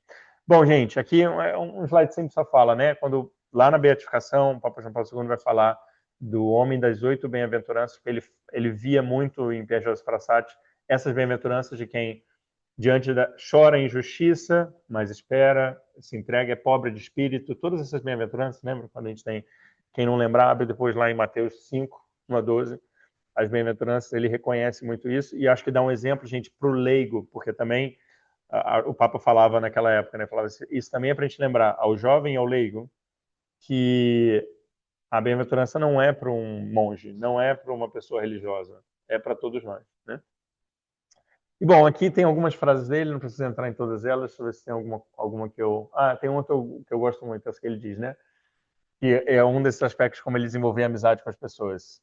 Bom, gente, aqui um slide sempre só fala, né? Quando lá na beatificação, o Papa João Paulo II vai falar do homem das 8 bem-aventuranças, porque ele via muito em Pier Joseph Frassati essas bem-aventuranças de quem diante da chora em justiça, mas espera, se entrega, é pobre de espírito, todas essas bem-aventuranças, lembra quando a gente tem, quem não lembrar, abre depois lá em Mateus 5, 1 a 12, as bem-aventuranças, ele reconhece muito isso, e acho que dá um exemplo, gente, para o leigo, porque também o Papa falava naquela época, né, falava isso também é para a gente lembrar ao jovem e ao leigo que a bem-aventurança não é para um monge, não é para uma pessoa religiosa, é para todos nós, né? E bom, aqui tem algumas frases dele, não preciso entrar em todas elas, deixa eu ver se tem alguma que eu. Ah, tem uma que eu gosto muito, é o que ele diz, né? Que é um desses aspectos como ele desenvolvia amizade com as pessoas.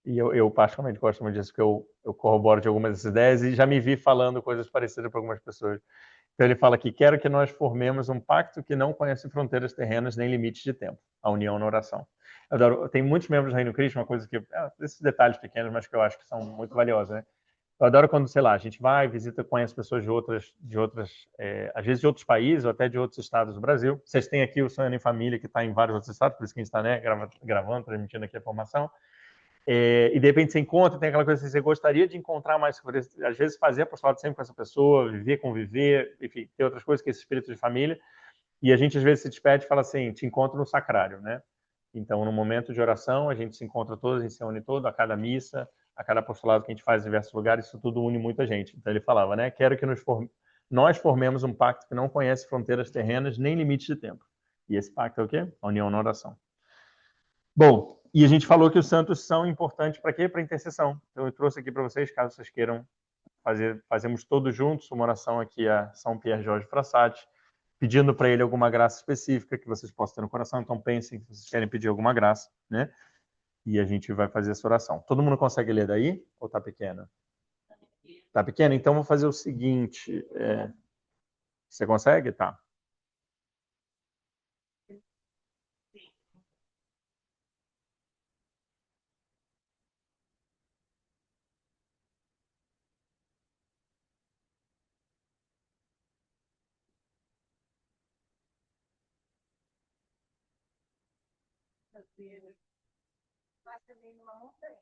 E eu particularmente gosto muito disso, que eu corroboro de algumas dessas ideias e já me vi falando coisas parecidas para algumas pessoas. Então ele fala que quero que nós formemos um pacto que não conhece fronteiras terrenas nem limites de tempo, a união na oração. Tem muitos membros do Reino Cristo, uma coisa que, esses detalhes pequenos, mas que eu acho que são muito valiosos, né? Eu adoro quando, sei lá, a gente vai, visita, conhece pessoas de outras, às vezes de outros países ou até de outros estados do Brasil. Vocês têm aqui o Sonhando em Família, que está em vários outros estados, por isso que a gente está, né, gravando, transmitindo aqui a formação. E de repente você encontra, tem aquela coisa assim, você gostaria de encontrar mais, às vezes fazer apostolado sempre com essa pessoa, viver, conviver, enfim, tem outras coisas que esse espírito de família. E a gente às vezes se despede e fala assim, te encontro no sacrário, né? Então, no momento de oração, a gente se encontra todos, a gente se une todo, a cada missa, a cada apostolado que a gente faz em diversos lugares, isso tudo une muita gente. Então ele falava, né? Quero que nós formemos um pacto que não conhece fronteiras terrenas nem limites de tempo. E esse pacto é o quê? A união na oração. Bom, e a gente falou que os santos são importantes para quê? Para intercessão. Então eu trouxe aqui para vocês, caso vocês queiram fazemos todos juntos uma oração aqui a São Pierre Jorge Frassati, pedindo para ele alguma graça específica que vocês possam ter no coração. Então pensem que vocês querem pedir alguma graça, né? E a gente vai fazer essa oração. Todo mundo consegue ler daí? Ou tá pequena? Tá pequena? Então vou fazer o seguinte. Você consegue? Tá.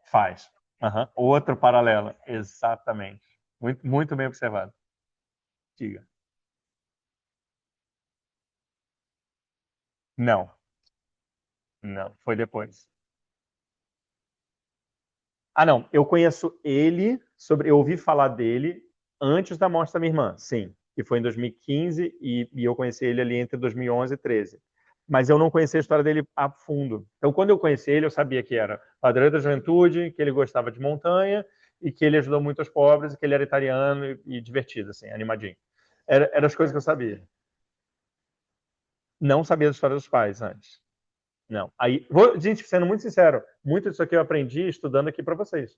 Faz. Uhum. Outro paralelo. Exatamente. Muito, muito bem observado. Diga. Não, não. Foi depois. Ah, não. Eu conheço ele, eu ouvi falar dele antes da morte da minha irmã, sim. Que foi em 2015 e eu conheci ele ali entre 2011 e 2013. Mas eu não conhecia a história dele a fundo. Então, quando eu conheci ele, eu sabia que era padroeiro da juventude, que ele gostava de montanha e que ele ajudou muito os pobres, e que ele era italiano e divertido, assim, animadinho. Eram as coisas que eu sabia. Não sabia da história dos pais antes. Não. Aí, gente, sendo muito sincero, muito disso aqui eu aprendi estudando aqui para vocês.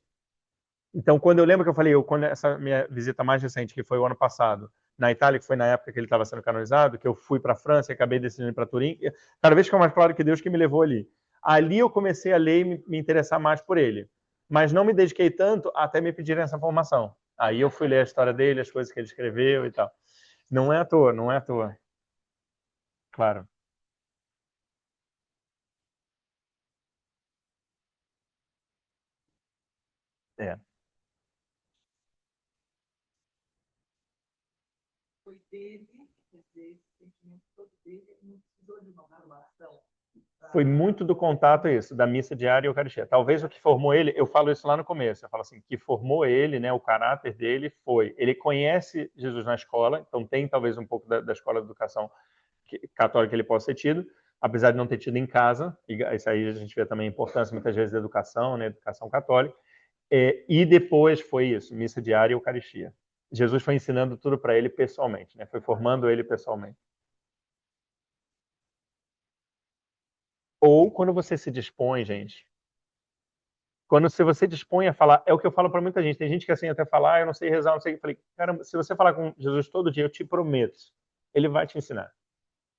Então, quando eu lembro que eu falei, quando essa minha visita mais recente, que foi o ano passado, na Itália, que foi na época que ele estava sendo canonizado, que eu fui para a França e acabei decidindo ir para Turim, cada vez fica mais claro que Deus que me levou ali. Ali eu comecei a ler e me interessar mais por ele. Mas não me dediquei tanto até me pedirem essa formação. Aí eu fui ler a história dele, as coisas que ele escreveu e tal. Não é à toa, não é à toa. Claro. É. Foi muito do contato isso, da missa diária e Eucaristia. Talvez o que formou ele, eu falo isso lá no começo, eu falo assim, que formou ele, né, o caráter dele foi, ele conhece Jesus na escola, então tem talvez um pouco da escola de educação católica que ele possa ter tido, apesar de não ter tido em casa, e isso aí a gente vê também a importância muitas vezes da educação, né, educação católica, e depois foi isso, missa diária e Eucaristia. Jesus foi ensinando tudo para ele pessoalmente, né, foi formando ele pessoalmente. Ou quando você se dispõe, gente, quando se você dispõe a falar, é o que eu falo para muita gente. Tem gente que assim até fala, eu não sei rezar, não sei. Eu falei, caramba, se você falar com Jesus todo dia, eu te prometo, ele vai te ensinar.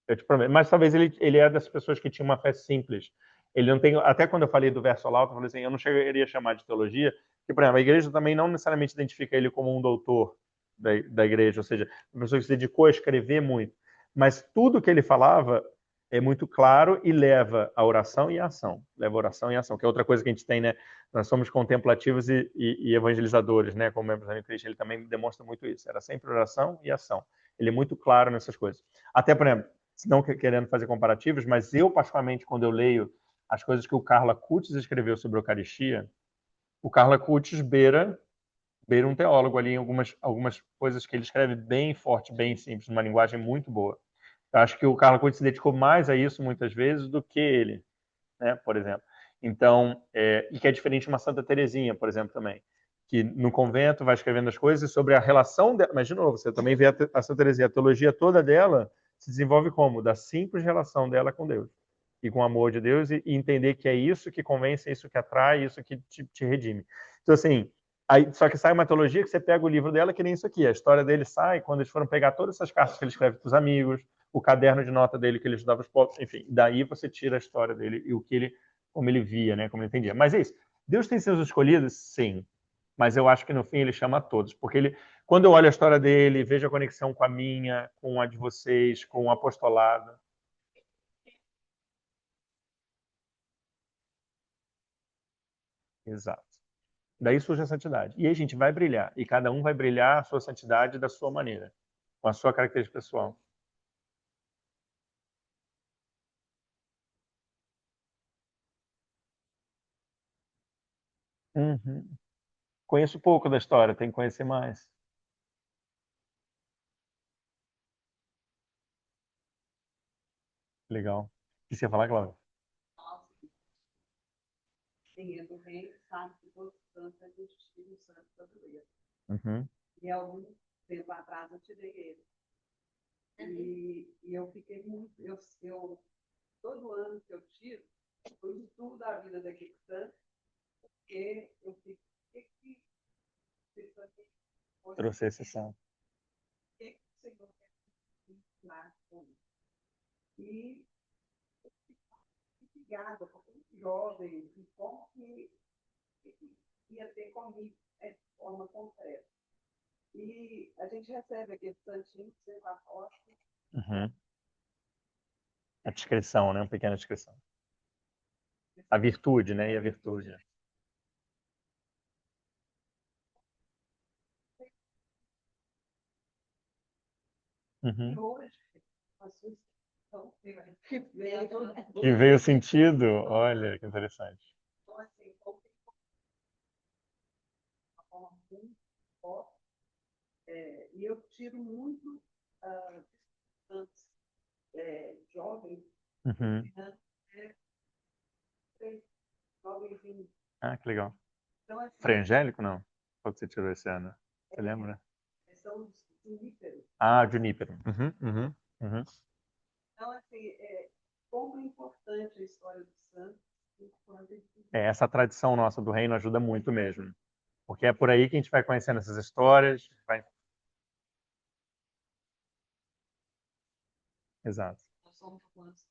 Eu te prometo. Mas talvez ele é das pessoas que tinha uma fé simples. Ele não tem, até quando eu falei do verso lá, eu falei assim, eu não chegaria a chamar de teologia, porque, por exemplo, a igreja também não necessariamente identifica ele como um doutor da igreja, ou seja, uma pessoa que se dedicou a escrever muito. Mas tudo que ele falava é muito claro e leva a oração e a ação. Leva a oração e a ação, que é outra coisa que a gente tem, né? Nós somos contemplativos e evangelizadores, né? Como membros da Cristo, ele também demonstra muito isso. Era sempre oração e ação. Ele é muito claro nessas coisas. Até, por exemplo, não querendo fazer comparativos, mas eu, particularmente, quando eu leio as coisas que o Carla Cutis escreveu sobre a Eucaristia, o Carla Cutis beira um teólogo ali em algumas coisas que ele escreve bem forte, bem simples, numa linguagem muito boa. Eu acho que o Carla Cutis se dedicou mais a isso muitas vezes do que ele, né, por exemplo. Então, e que é diferente de uma Santa Teresinha, por exemplo, também, que no convento vai escrevendo as coisas sobre a relação dela. Mas, de novo, você também vê a Santa Teresinha, a teologia toda dela se desenvolve como? Da simples relação dela com Deus. E com o amor de Deus, e entender que é isso que convence, é isso que atrai, isso que te redime. Então, assim, aí, só que sai uma teologia que você pega o livro dela, que nem isso aqui. A história dele sai quando eles foram pegar todas essas cartas que ele escreve para os amigos, o caderno de nota dele que ele ajudava os pobres, enfim, daí você tira a história dele e o que ele, como ele via, né, como ele entendia. Mas é isso. Deus tem seus escolhidos? Sim. Mas eu acho que no fim ele chama a todos, porque ele, quando eu olho a história dele, vejo a conexão com a minha, com a de vocês, com o apostolado. Exato. Daí surge a santidade. E aí a gente vai brilhar, e cada um vai brilhar a sua santidade da sua maneira, com a sua característica pessoal. Uhum. Conheço pouco da história, tem que conhecer mais. Legal. O que você ia falar, Cláudio? Sim, é do reino, sabe que todo santo é do Espírito Santo brasileiro. Uhum. E há algum tempo atrás eu tirei ele. E eu fiquei muito. Todo ano que eu tiro, eu estudo a vida daquele santo, porque eu fico. O que trouxe esse santo? O que o Senhor quer ensinar com isso? E ligada, porque muito jovem, e como que ia ter comigo, de forma concreta. E a gente recebe aquele santinho de ser apóstolo. Uhum. A descrição, né? Uma pequena descrição. A virtude, né? E a virtude. Uhum. E hoje, a sua expressão que veio sentido. Olha, que interessante. Então, assim, como uma forma muito forte, e eu tiro muito antes, jovens, uhum. Jovens. Ah, que legal. Então, assim, Frei Angélico, não? Qual que você tirou esse ano? Você lembra? São os juníperos. Ah, Junípero. Uhum, uhum, uhum. Então, assim, como é importante a história do santo. Essa tradição nossa do reino ajuda muito mesmo. Porque é por aí que a gente vai conhecendo essas histórias. Vai... Exato. Nós somos humanos.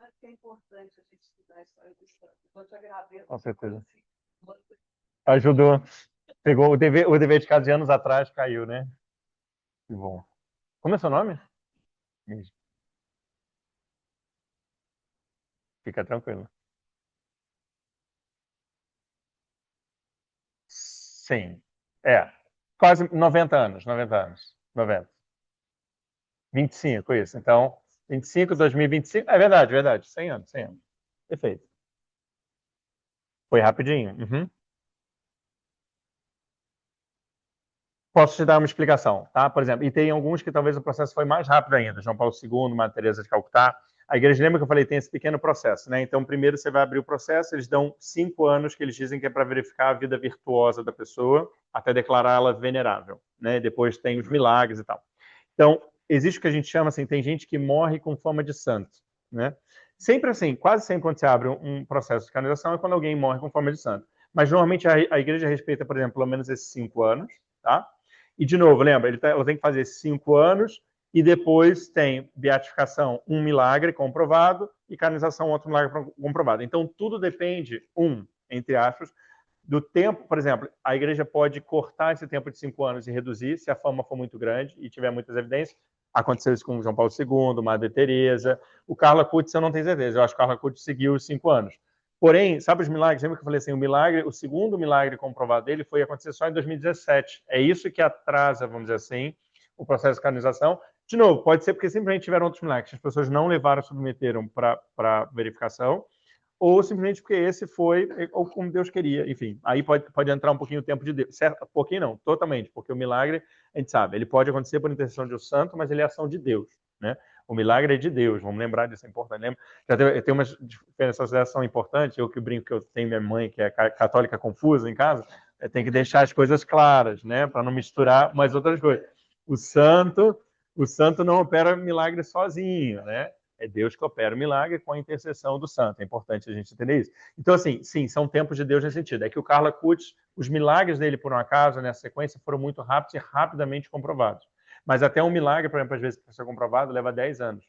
Mas que é importante a gente estudar a história do santo. Eu te agradeço. Com certeza. Ajudou. Pegou o dever de casa de anos atrás, caiu, né? Que bom. Como é seu nome? Fica tranquilo. Sim. É. Quase 90 anos, 90 anos. 90. 25, isso. Então, 25, 2025. É verdade, verdade. 100 anos, 100 anos. Perfeito. Foi rapidinho. Uhum. Posso te dar uma explicação, tá? Por exemplo, e tem alguns que talvez o processo foi mais rápido ainda. João Paulo II, Madre Teresa de Calcutá. A igreja, lembra que eu falei, tem esse pequeno processo, né? Então, primeiro você vai abrir o processo, eles dão 5 anos que eles dizem que é para verificar a vida virtuosa da pessoa, até declará-la venerável, né? Depois tem os milagres e tal. Então, existe o que a gente chama, assim, tem gente que morre com fama de santo, né? Sempre assim, quase sempre quando você abre um processo de canonização é quando alguém morre com fama de santo. Mas normalmente a igreja respeita, por exemplo, pelo menos esses 5 anos, tá? E de novo, lembra, ela tem que fazer esses 5 anos e depois tem beatificação, um milagre comprovado, e canonização, outro milagre comprovado. Então, tudo depende, entre aspas, do tempo. Por exemplo, a igreja pode cortar esse tempo de 5 anos e reduzir, se a fama for muito grande e tiver muitas evidências. Aconteceu isso com João Paulo II, Madre Teresa. O Carla Cutz, eu não tenho certeza. Eu acho que o Carla Cutz seguiu os 5 anos. Porém, sabe os milagres? Lembra que eu falei assim, o segundo milagre comprovado dele foi acontecer só em 2017. É isso que atrasa, vamos dizer assim, o processo de canonização. De novo, pode ser porque simplesmente tiveram outros milagres, as pessoas não levaram, submeteram para verificação, ou simplesmente porque esse foi ou como Deus queria. Enfim, aí pode entrar um pouquinho o tempo de Deus. Certo? Um pouquinho não, totalmente, porque o milagre, a gente sabe, ele pode acontecer por intercessão de um santo, mas ele é ação de Deus, né? O milagre é de Deus, vamos lembrar disso, é importante. Lembra? Já tem umas diferenças que são importantes, eu que brinco que eu tenho minha mãe, que é católica confusa em casa, tem que deixar as coisas claras, né? Para não misturar umas outras coisas. O santo, o santo não opera milagre sozinho, né? É Deus que opera o milagre com a intercessão do santo. É importante a gente entender isso. Então, assim, sim, são tempos de Deus nesse sentido. É que o Carla Cutz, os milagres dele, por um acaso, nessa sequência, foram muito rápidos e rapidamente comprovados. Mas até um milagre, por exemplo, às vezes, para ser comprovado, leva 10 anos.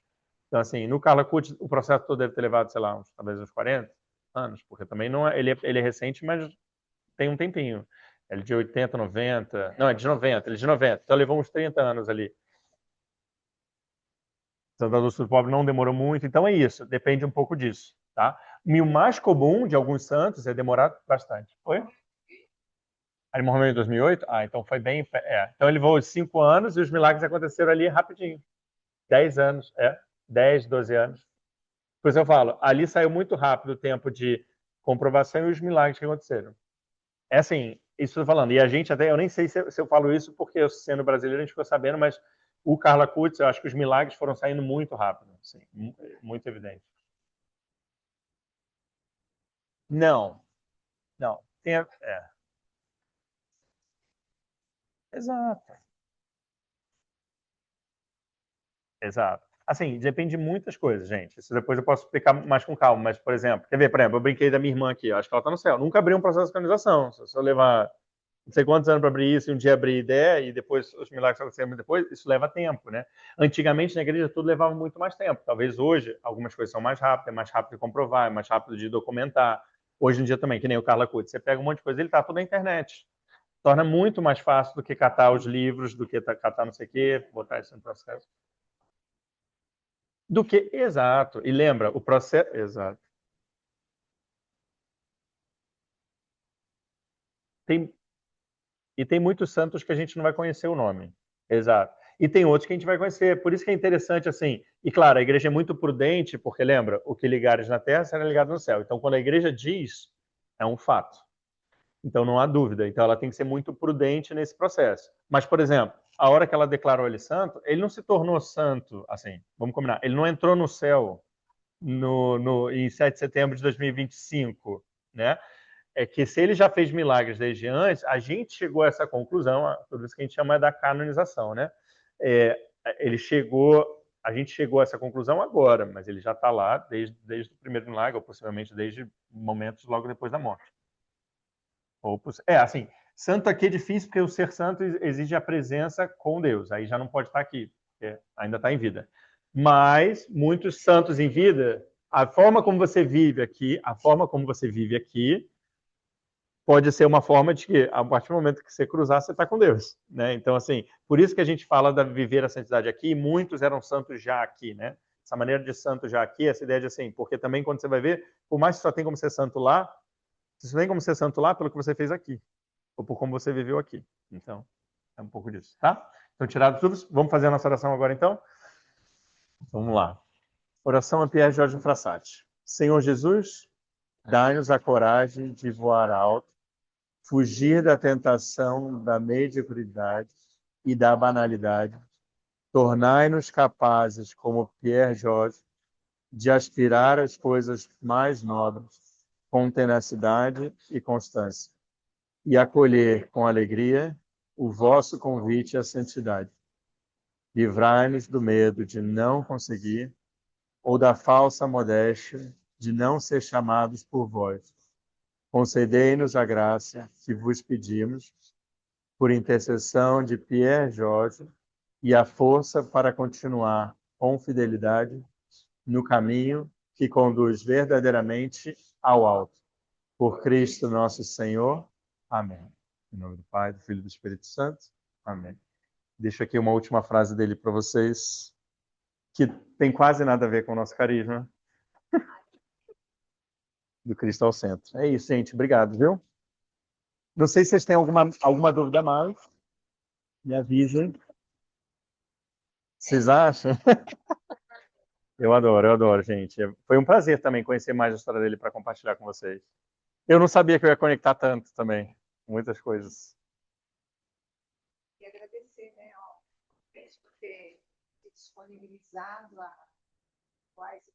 Então, assim, no Carla Cutz, o processo todo deve ter levado, sei lá, talvez uns 40 anos, porque também não é, ele é recente, mas tem um tempinho. Ele é de 80, 90. Não, é de 90, ele é de 90. Então levou uns 30 anos ali. Santa Lúcia do Pobre não demorou muito, então é isso, depende um pouco disso, tá? E o mais comum de alguns santos é demorar bastante. Oi? Ele morreu em 2008? Ah, então foi bem. Então ele levou 5 anos e os milagres aconteceram ali rapidinho. 10 anos, 10, 12 anos. Por isso eu falo, ali saiu muito rápido o tempo de comprovação e os milagres que aconteceram. É assim, isso eu tô falando. E a gente até, eu nem sei se eu falo isso porque eu, sendo brasileiro, a gente ficou sabendo, mas o Carla Cutz, eu acho que os milagres foram saindo muito rápido, assim, muito evidente. Não, não. Exato, exato. Assim, depende de muitas coisas, gente. Isso depois eu posso explicar mais com calma, mas, por exemplo, quer ver, por exemplo, eu brinquei da minha irmã aqui, eu acho que ela tá no céu. Nunca abri um processo de canonização. Se eu levar não sei quantos anos para abrir isso, e um dia abrir ideia, e depois os milagres acontecendo depois, isso leva tempo, né? Antigamente, na igreja, tudo levava muito mais tempo. Talvez hoje, algumas coisas são mais rápidas, é mais rápido de comprovar, é mais rápido de documentar. Hoje em dia também, que nem o Carla Cutz, você pega um monte de coisa, ele tá tudo na internet. Torna muito mais fácil do que catar os livros, do que catar não sei o quê, botar isso no processo. Do que, exato. E lembra, o processo, exato. Tem, e tem muitos santos que a gente não vai conhecer o nome. Exato. E tem outros que a gente vai conhecer. Por isso que é interessante, assim. E claro, a igreja é muito prudente, porque lembra, o que ligares na terra será ligado no céu. Então, quando a igreja diz, é um fato. Então, não há dúvida. Então, ela tem que ser muito prudente nesse processo. Mas, por exemplo, a hora que ela declarou ele santo, ele não se tornou santo, assim, vamos combinar. Ele não entrou no céu em 7 de setembro de 2025, né? É que se ele já fez milagres desde antes, a gente chegou a essa conclusão, tudo isso que a gente chama da canonização, né? É, ele chegou, a gente chegou a essa conclusão agora, mas ele já está lá desde o primeiro milagre, ou possivelmente desde momentos logo depois da morte. Assim, santo aqui é difícil porque o ser santo exige a presença com Deus, aí já não pode estar aqui, ainda está em vida. Mas muitos santos em vida, a forma como você vive aqui, pode ser uma forma de que, a partir do momento que você cruzar, você está com Deus, né? Então, assim, por isso que a gente fala da viver a santidade aqui, muitos eram santos já aqui, né? Essa maneira de santo já aqui, essa ideia de assim, porque também quando você vai ver, por mais que só tem como ser santo lá, você só tem como ser santo lá pelo que você fez aqui, ou por como você viveu aqui. Então, é um pouco disso, tá? Então, tirados tudo, vamos fazer a nossa oração agora, então? Vamos lá. Oração a Pier Giorgio Frassati. Senhor Jesus, dai-nos a coragem de voar alto, fugir da tentação da mediocridade e da banalidade. Tornai-nos capazes, como Pier Giorgio, de aspirar às coisas mais nobres, com tenacidade e constância, e acolher com alegria o vosso convite à santidade. Livrai-nos do medo de não conseguir ou da falsa modéstia de não ser chamados por vós. Concedei-nos a graça que vos pedimos, por intercessão de Pier Giorgio, e a força para continuar com fidelidade no caminho que conduz verdadeiramente ao alto. Por Cristo nosso Senhor. Amém. Em nome do Pai, do Filho e do Espírito Santo. Amém. Deixo aqui uma última frase dele para vocês, que tem quase nada a ver com o nosso carisma. Do Cristo ao centro. É isso, gente. Obrigado, viu? Não sei se vocês têm alguma dúvida a mais. Me avisem. Vocês acham? Eu adoro, gente. Foi um prazer também conhecer mais a história dele para compartilhar com vocês. Eu não sabia que eu ia conectar tanto também. Muitas coisas. E agradecer, né, ó, por ter se disponibilizado a quase